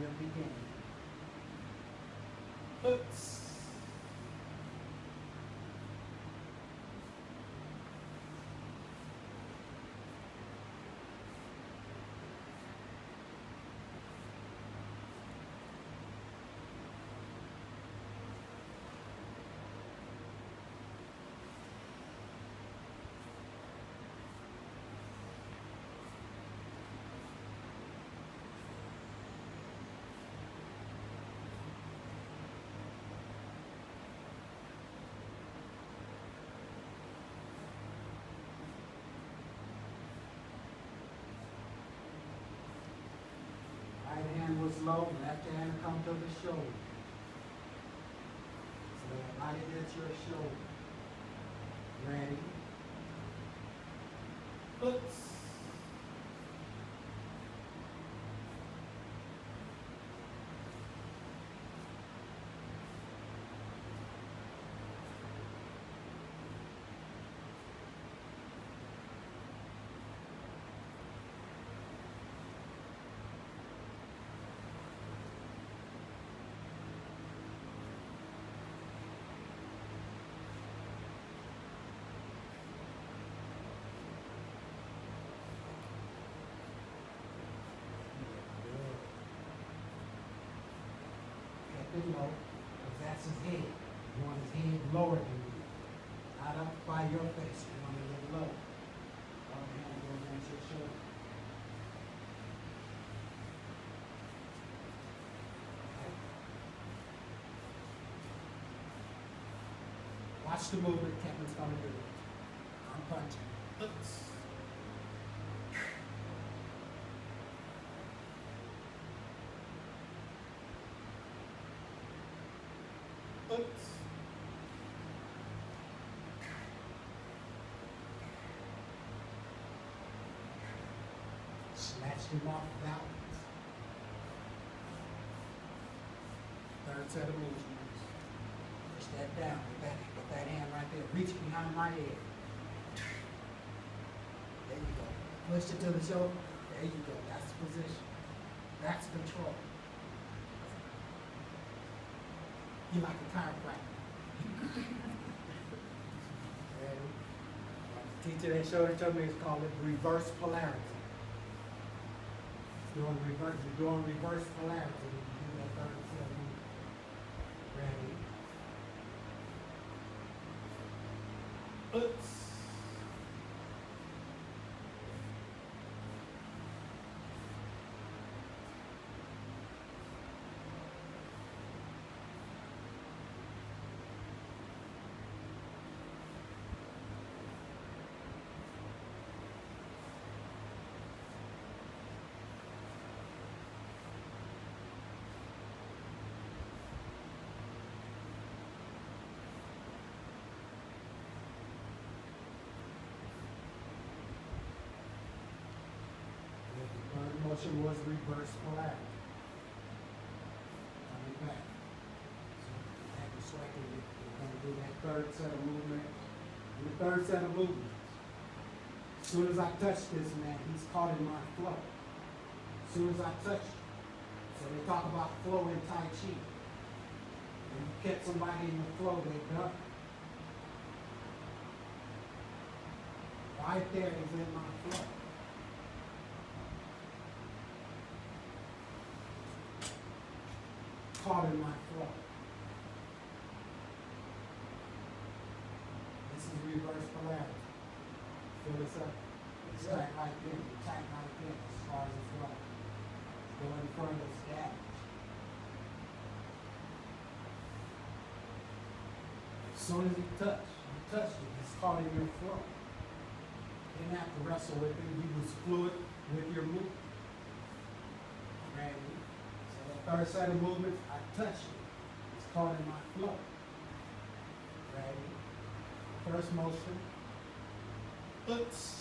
your beginning. Oops. Right hand was low, left hand come to the shoulder. So that right against your shoulder. Ready? Oops. Keep it low, because that's his head. You want his head lower than you. Not up by your face. You want it a little low. One hand goes against your shoulder. Okay. Watch the movement Kevin's going to do. I'm punching. Oops. Oops. Snatched him off balance. Third set of movements. Push that down with that hand right there. Reach behind my head. There you go. Push it to the shoulder. There you go. That's the position. That's control. You like a chiropractor. Ready? The teacher that showed it to me is called it reverse polarity. You're doing reverse polarity when you do that third set movement. Ready? Oops. Motion was reverse polarity. Coming back. So that was striking it. We're going to do that third set of movement. And the third set of movements. As soon as I touch this man, he's caught in my flow. As soon as I touch him. So they talk about flow in Tai Chi. When you catch somebody in the flow, they're done. Right there is in my flow. Caught in my flow. This is reverse polarity. Fill this up. It's tight right there. It's tight right there as far as it's going. Go in front of this damage. As soon as you touch it, it's caught in your flow. You didn't have to wrestle with it. You was fluid with your movement. Ready? Third set of movements, I touch it. It's caught in my flow. Ready? First motion. Oops.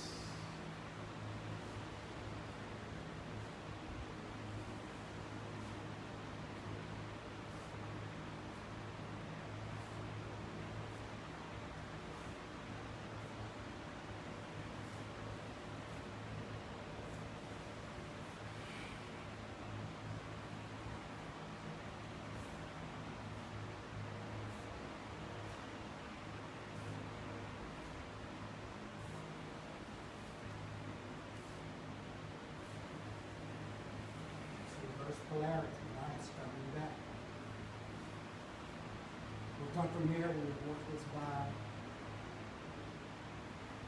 from here, we'll work this by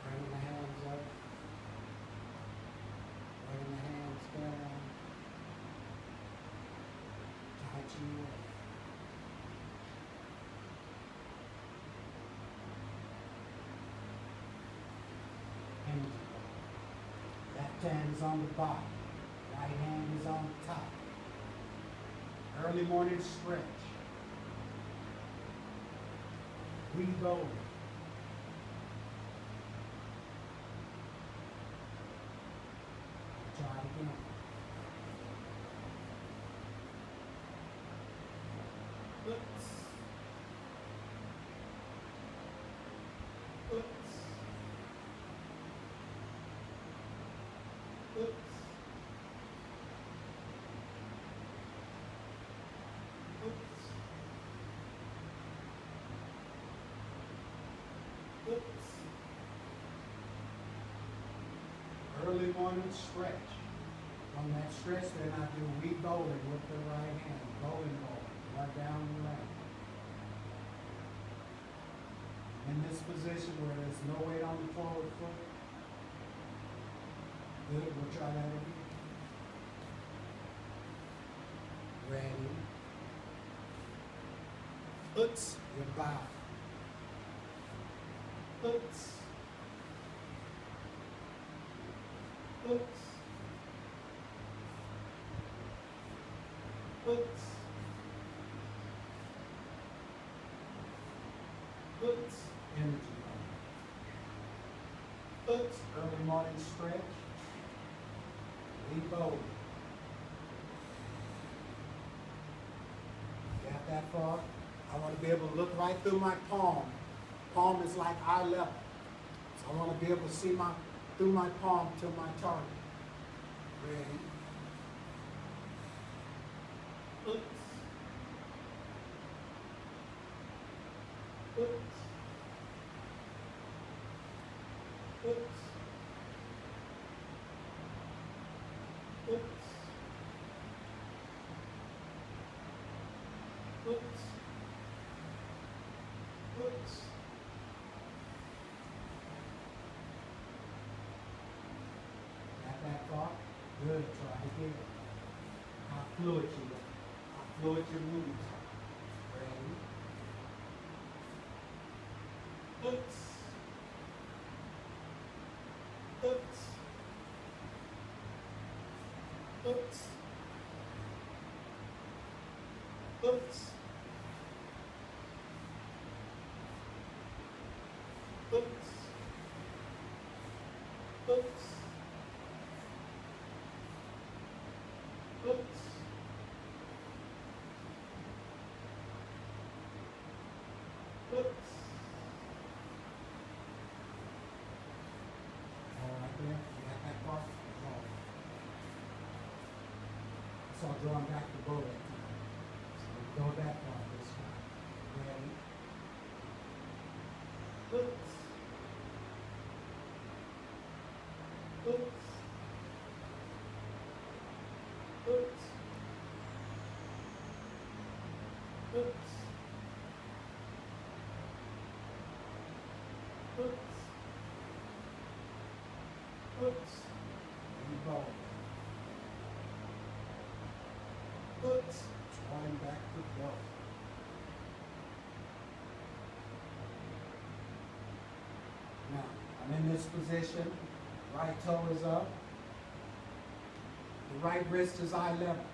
bringing the hands up, bringing the hands down. Tai Chi Wk. Energy ball. Left hand is on the bottom, right hand is on top. Early morning stretch. We go. Try it again. Oops. Oops. Oops. Oops. Oops. Early morning stretch. On that stretch, then I do wee bowling with the right hand. Bowling ball. Right down the lane. In this position where there's no weight on the forward foot. Good, we'll try that again. Ready. Oops, your bow. Oops. Oops. Oops. Oops. Energy ball. Oops. Early morning stretch. Lean bow. Got that far? I want to be able to look right through my palm. Palm is like eye level. So I want to be able to see through my palm to my target. Ready? Oops. Oops. Oops. Oops. Oops. Oops. Got that far? Good. Try again. How fluid you look. How fluid your moves are. Ready? Oops. Oops. Oops. Oops. Oops. Oops. Oops. Oops. All right there. You got that far? So I'll draw back the bow that time. So we'll go that far this time. Ready? Oops. Oops. Oops. Oops. Oops. Oops. And bow. Oops. Drawing back the bow. Now, I'm in this position. Right toe is up. The right wrist is eye level.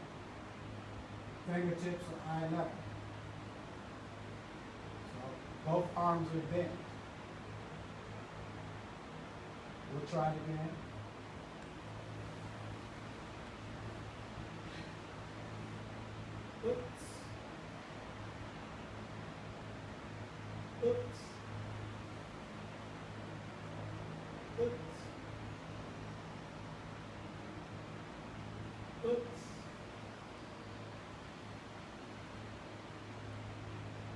Fingertips are eye level. So both arms are bent. We'll try it again. Oops. Oops. Oops. Oops.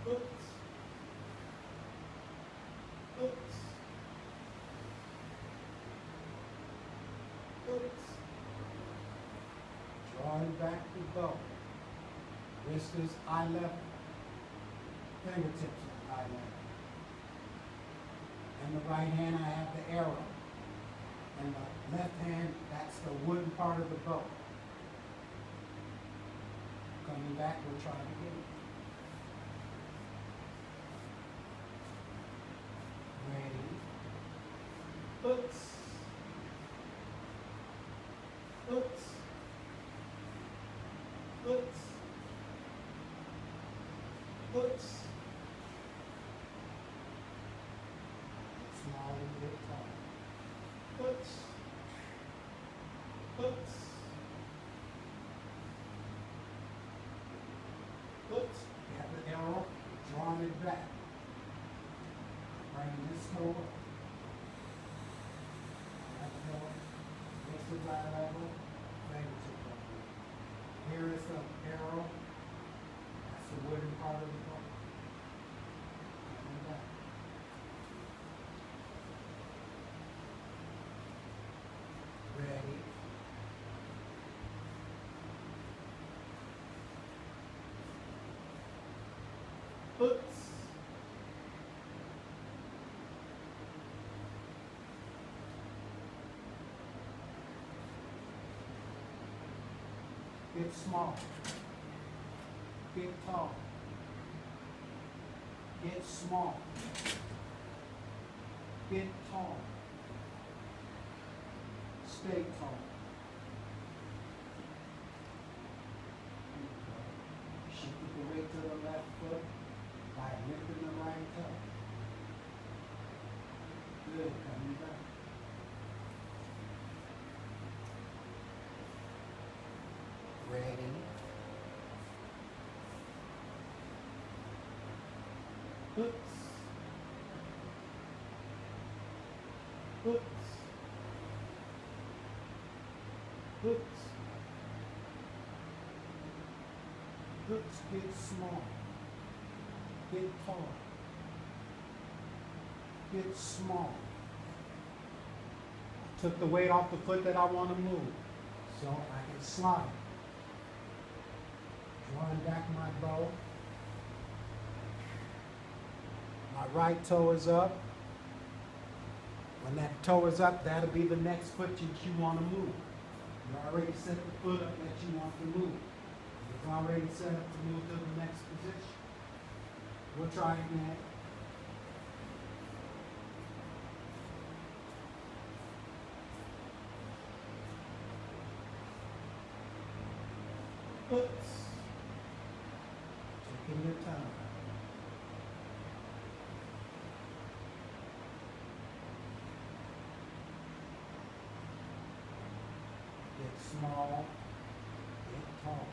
Oops. Oops. Oops. Drawing back the bow. Wrist is eye level. Fingertips are right hand. In the right hand, I have the arrow. In the left hand, that's the wooden part of the bow. Coming back, we'll try it again. Ready. Oops. Oops. Oops. Oops. Small and bit tall. Oops. Oops. Oops. You have the arrow, drawing it back. Bringing this toe up. Next to right elbow, fingertip up. Here is the arrow. That's the wooden part of the bow. Coming back. Ready. Oops. Get small. Get tall. Get small. Get tall. Stay tall. Shift the weight to the left foot by lifting the right toe. Good, coming back. Ready. Oops. Oops. Oops. Oops. Get small. Get tall. Get small. Took the weight off the foot that I want to move, so I can slide. Drawing back my bow. My right toe is up. When that toe is up, that'll be the next foot that you want to move. You already set the foot up that you want to move. It's already set up to move to the next position. We'll try again. Oops. Taking your time. Get small, get tall.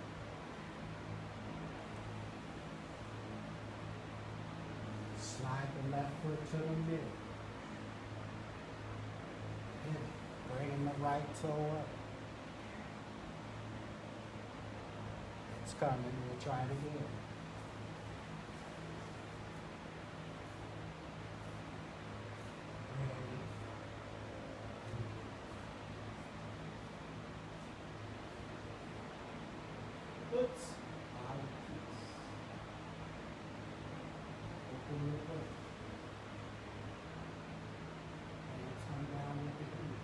Slide the left foot to the middle. Hit it. Bringing the right toe up. It's coming. We'll try it again. Ready. Oops. Out of peace. Open your foot. And turn down with the knee.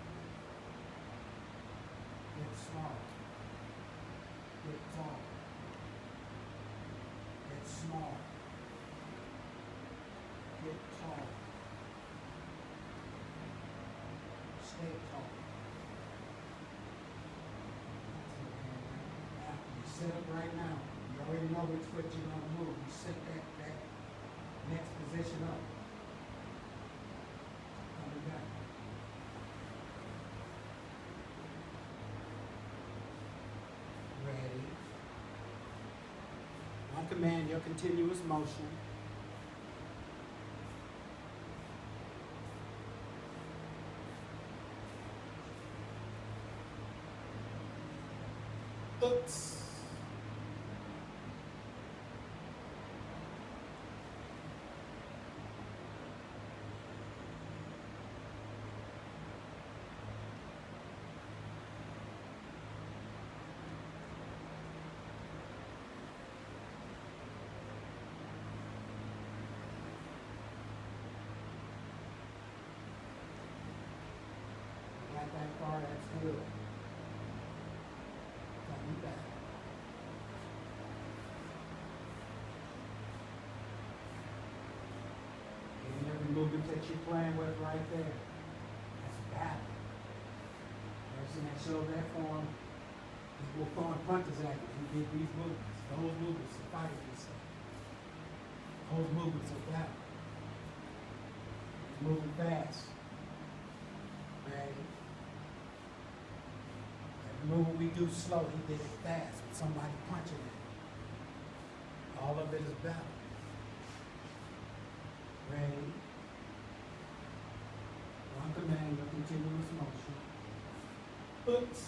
Get small. Get tall. Get small. Get tall. Stay tall. Sit up right now. You already know which foot you're going to move. You set that next position up. Coming back. Ready. On command, your continuous motion. Oops. Good. Coming back. And every movement that you're playing with right there, that's battle. Person that showed that form, people throwing punches at you. He did these movements. Those movements are fighting yourself. Those movements are battle. He's moving fast. Ready? Every movement we do slow, he did it fast with somebody punching him. All of it is battle. Ready? One command, your continuous motion. Oops.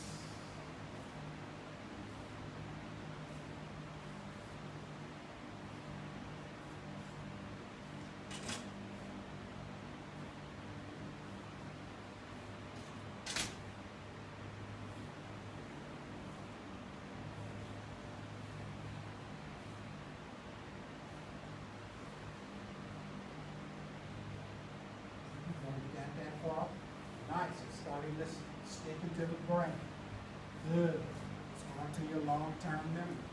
Got that far? Nice. It's starting to stick into the brain. Good. It's going to your long-term memory.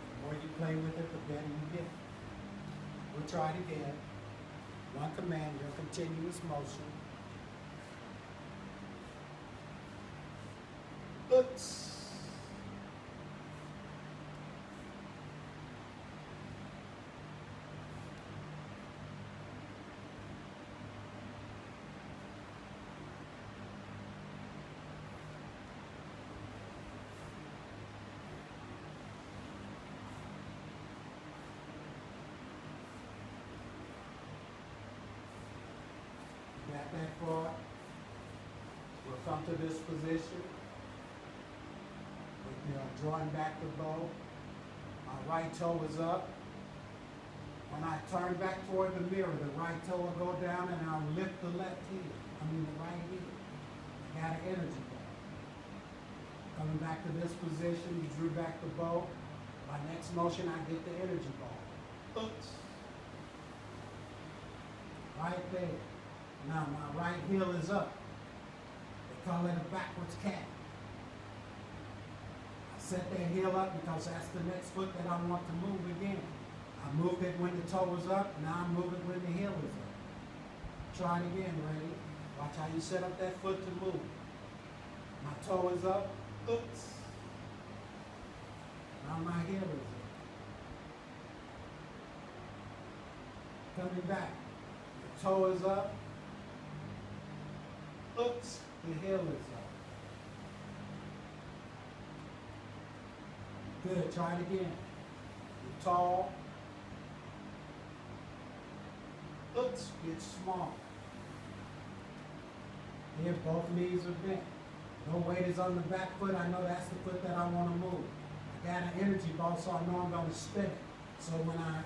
The more you play with it, the better you get. We'll try it again. One command, your continuous motion. Oops. Got that far. We'll come to this position. Drawing back the bow. My right toe is up. When I turn back toward the mirror, the right toe will go down and I'll lift the left heel. The right heel. I got an energy ball. Coming back to this position, you drew back the bow. My next motion, I get the energy ball. Oops. Right there. Now my right heel is up. They call it a backwards cat. I set that heel up because that's the next foot that I want to move again. I moved it when the toe was up, now I move it when the heel is up. Try it again, ready? Watch how you set up that foot to move. My toe is up, oops. Now my heel is up. Coming back, the toe is up, oops, the heel is up. Good, try it again. You're tall. Oops, get small. Here, both knees are bent. No weight is on the back foot. I know that's the foot that I want to move. I got an energy ball, so I know I'm going to spin it. So when I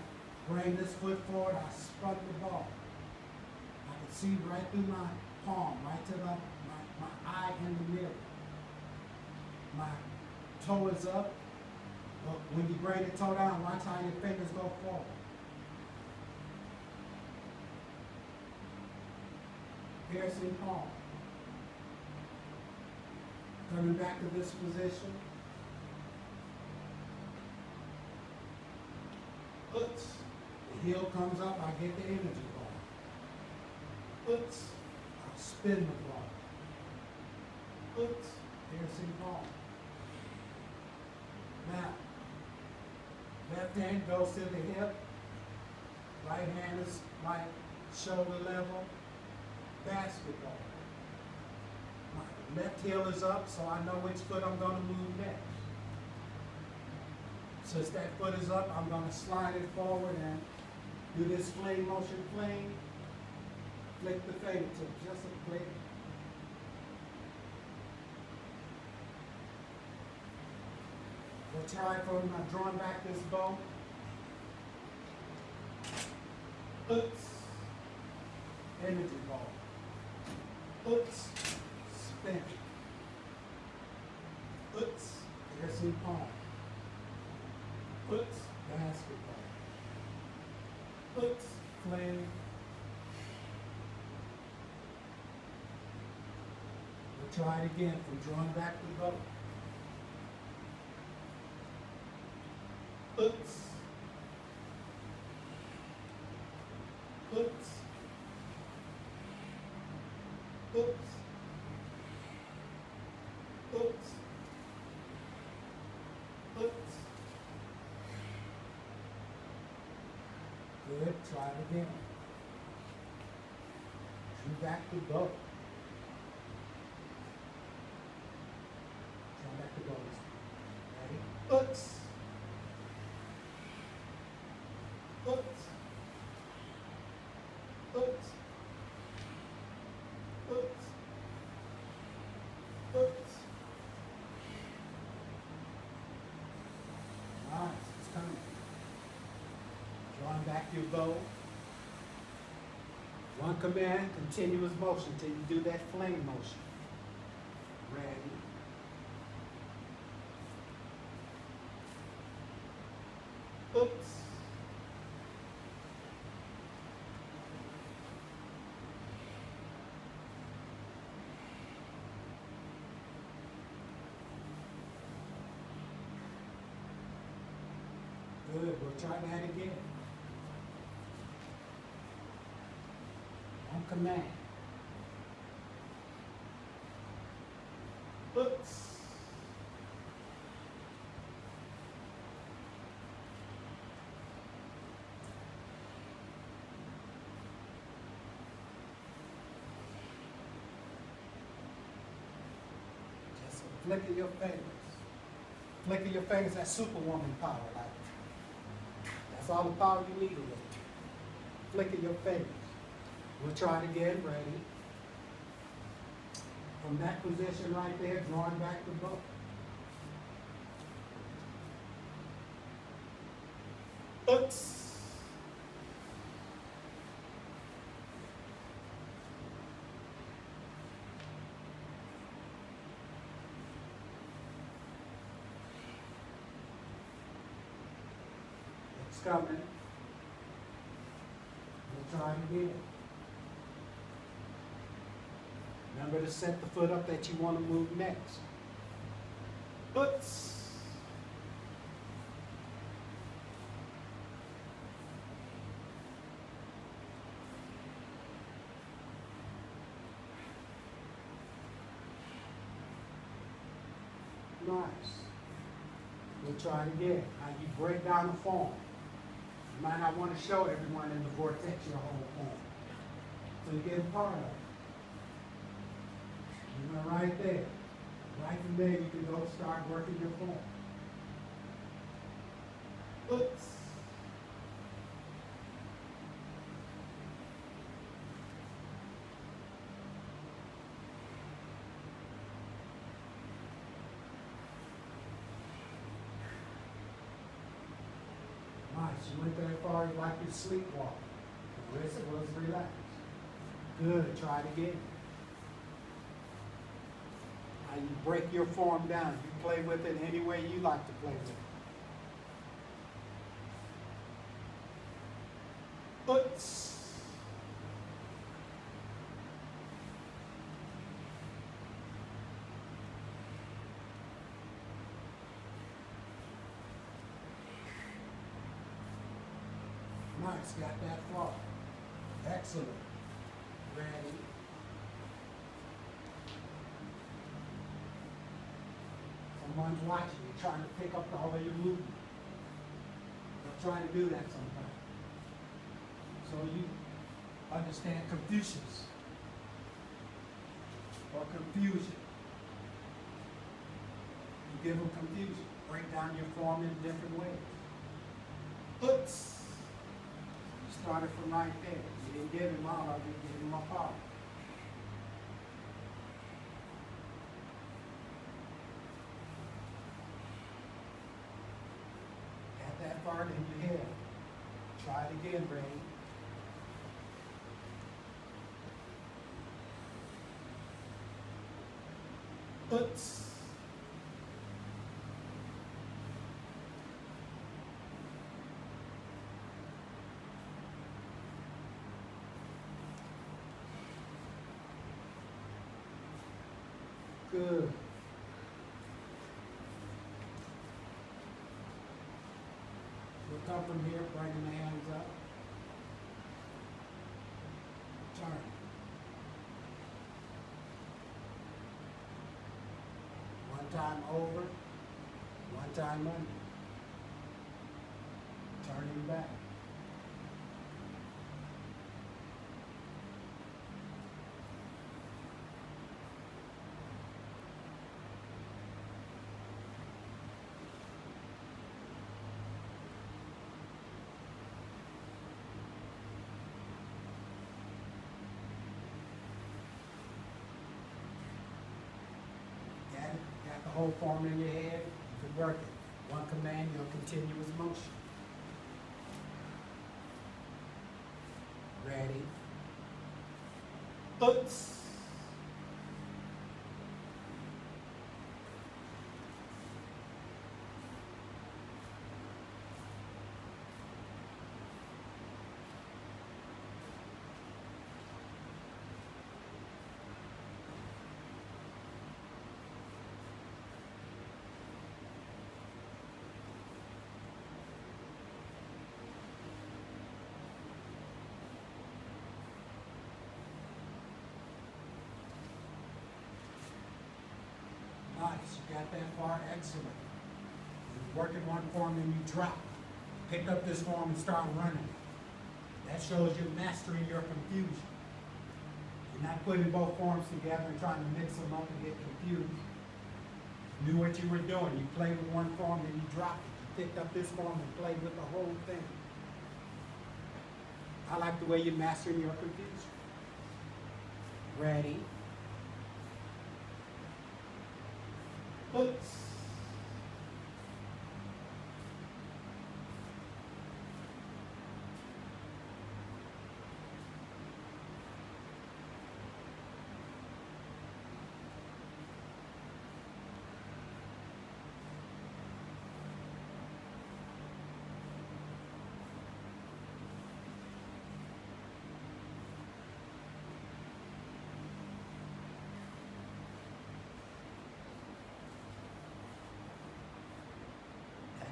bring this foot forward, I spun the ball. I can see right through my palm, right to my eye in the mirror. My toe is up. But when you bring the toe down, watch how your fingers go forward. Piercing palm. Coming back to this position. Oops. The heel comes up, I get the energy ball. Oops. I spin the ball. Oops. Piercing palm. Now, left hand goes to the hip. Right hand is like shoulder level. Basketball. My left heel is up, so I know which foot I'm going to move next. Since that foot is up, I'm going to slide it forward and do this fling motion fling. Flick the fingertip, just a flick. We'll try from drawing back this bow. Oops. Energy ball. Oops. Spin. Oops. Piercing palm. Oops. Basketball. Oops. Fling. We'll try it again from drawing back the bow. Oops. Oops. Oops. Oops. Oops. Good. Try it again. Drew back the bow. Draw back the bow. Ready? Oops. Oops. Oops. Oops. Oops. Nice. It's coming. Drawing back your bow. One command, continuous motion till you do that flame motion. Ready. Oops. Good. We'll try that again. On command. Oops. Just a flick of your fingers. Flick of your fingers, that's superwoman power. Like, that's all the power you need to do. Flick of your fingers. We'll try it again. Ready? From that position right there, drawing back the bow. Oops. It's coming. We'll try it again. Remember to set the foot up that you want to move next. Oops. Nice. We'll try it again. Now you break down the form. You might not want to show everyone in the vortex your whole form. So you get a part of it. You know, right there. Right from there, you can go start working your form. Oops. Nice. You went that far like you're sleepwalking. The wrist was relaxed. Good. Try it again. Now you break your form down. You play with it any way you like to play with it. Oops. Nice, got that far. Excellent. Ready. Someone's watching you, trying to pick up all of your movement. They're trying to do that sometimes. So you understand Confucius or confusion. You give them confusion. Break down your form in different ways. Oops. You started from right there. You didn't give him all of it, you gave him a part. Got that part in your head. Try it again, Ray. Oops. Good. We'll come from here, bringing the hands up. Turn. One time over, one time under. Turning back. Got the whole form in your head, you can work it. One command, your continuous motion. Ready. Oops. Nice, you got that far, excellent. You work in one form and you drop. Pick up this form and start running. That shows you're mastering your confusion. You're not putting both forms together and trying to mix them up and get confused. You knew what you were doing. You played with one form and you dropped it. You picked up this form and played with the whole thing. I like the way you're mastering your confusion. Ready. Oops.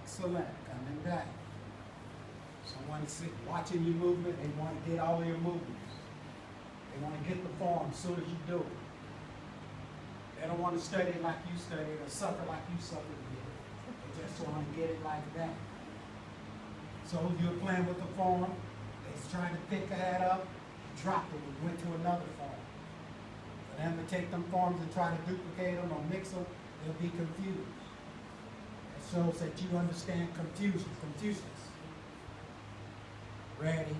Excellent. Coming back. Someone watching your movement, they want to get all of your movements. They want to get the form as soon as you do it. They don't want to study it like you studied or suffer like you suffered to get it. They just want to get it like that. So you're playing with the form, they're trying to pick that up, dropped it, and went to another form. For them to take them forms and try to duplicate them or mix them, they'll be confused. Shows that you understand Confucius. Ready.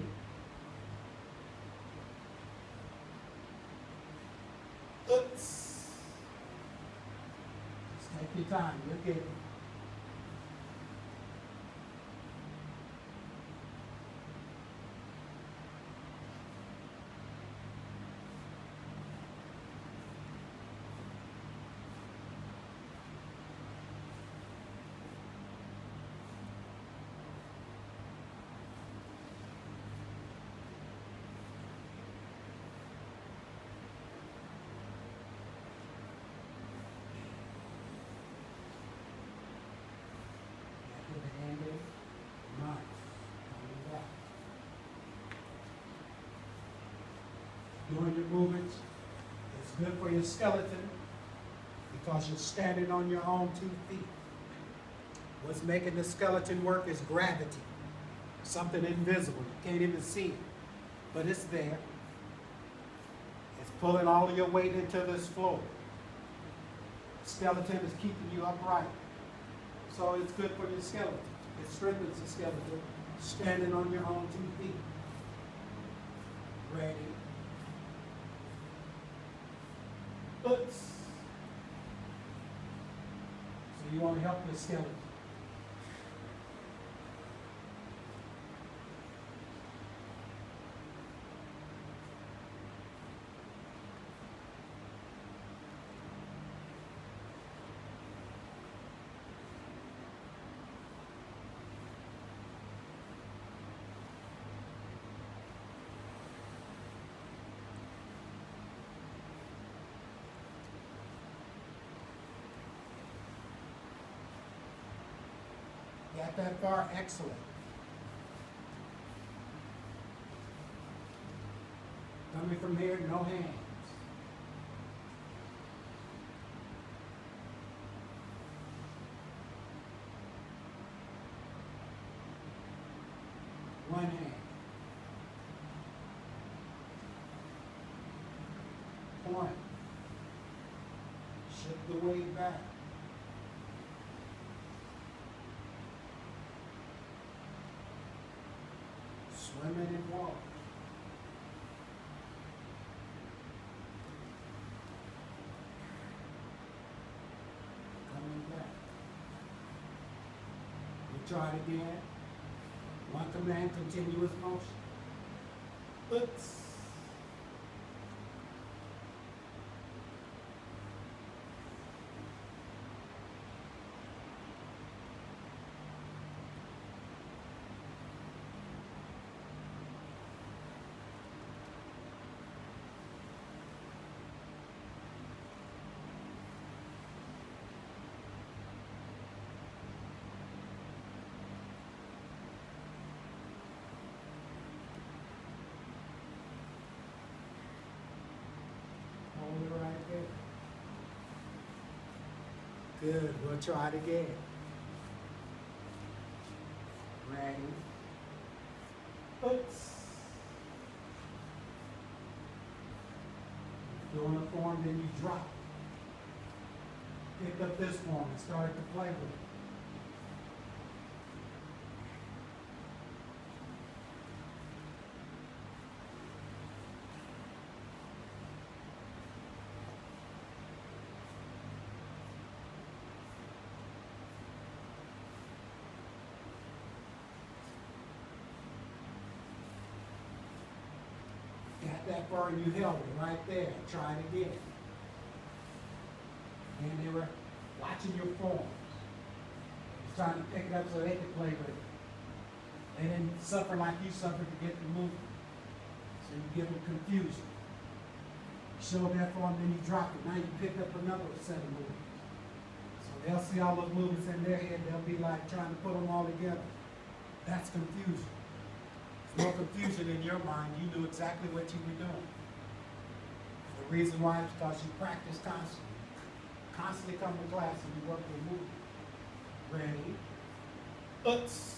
Oops. Just take your time. You're good. Doing your movements, it's good for your skeleton because you're standing on your own 2 feet. What's making the skeleton work is gravity, something invisible. You can't even see it, but it's there. It's pulling all of your weight into this floor. The skeleton is keeping you upright. So it's good for your skeleton. It strengthens the skeleton, standing on your own 2 feet. Ready. Oops. So you want to help your skeleton. Got that far? Excellent. Coming from here, no hands. One hand. Point. Shift the weight back. Swimming and walk. Coming back. We'll try it again. One command, continuous motion. Oops. Hold it right there. Good. We'll try it again. Ready. Oops. Doing a form, then you drop. Pick up this form and start to play with it. Got that far and you held it right there. Try it again. And they were watching your forms. Just trying to pick it up so they could play with it. They didn't suffer like you suffered to get the movement. So you give them confusion. You show them that form, then you drop it. Now you pick up another set of movements. So they'll see all those movements in their head. They'll be like trying to put them all together. That's confusion. No confusion in your mind. You knew exactly what you were doing. The reason why is because you practice constantly. Constantly come to class and you work your movement. Ready? Oops.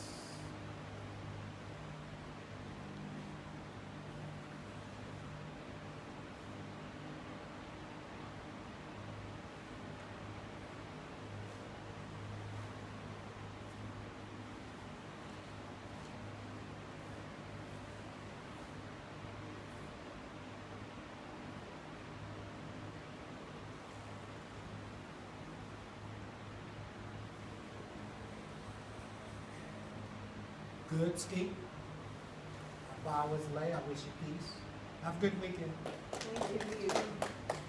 Good, Ski. If I was late, I wish you peace. Have a good weekend. Thank you.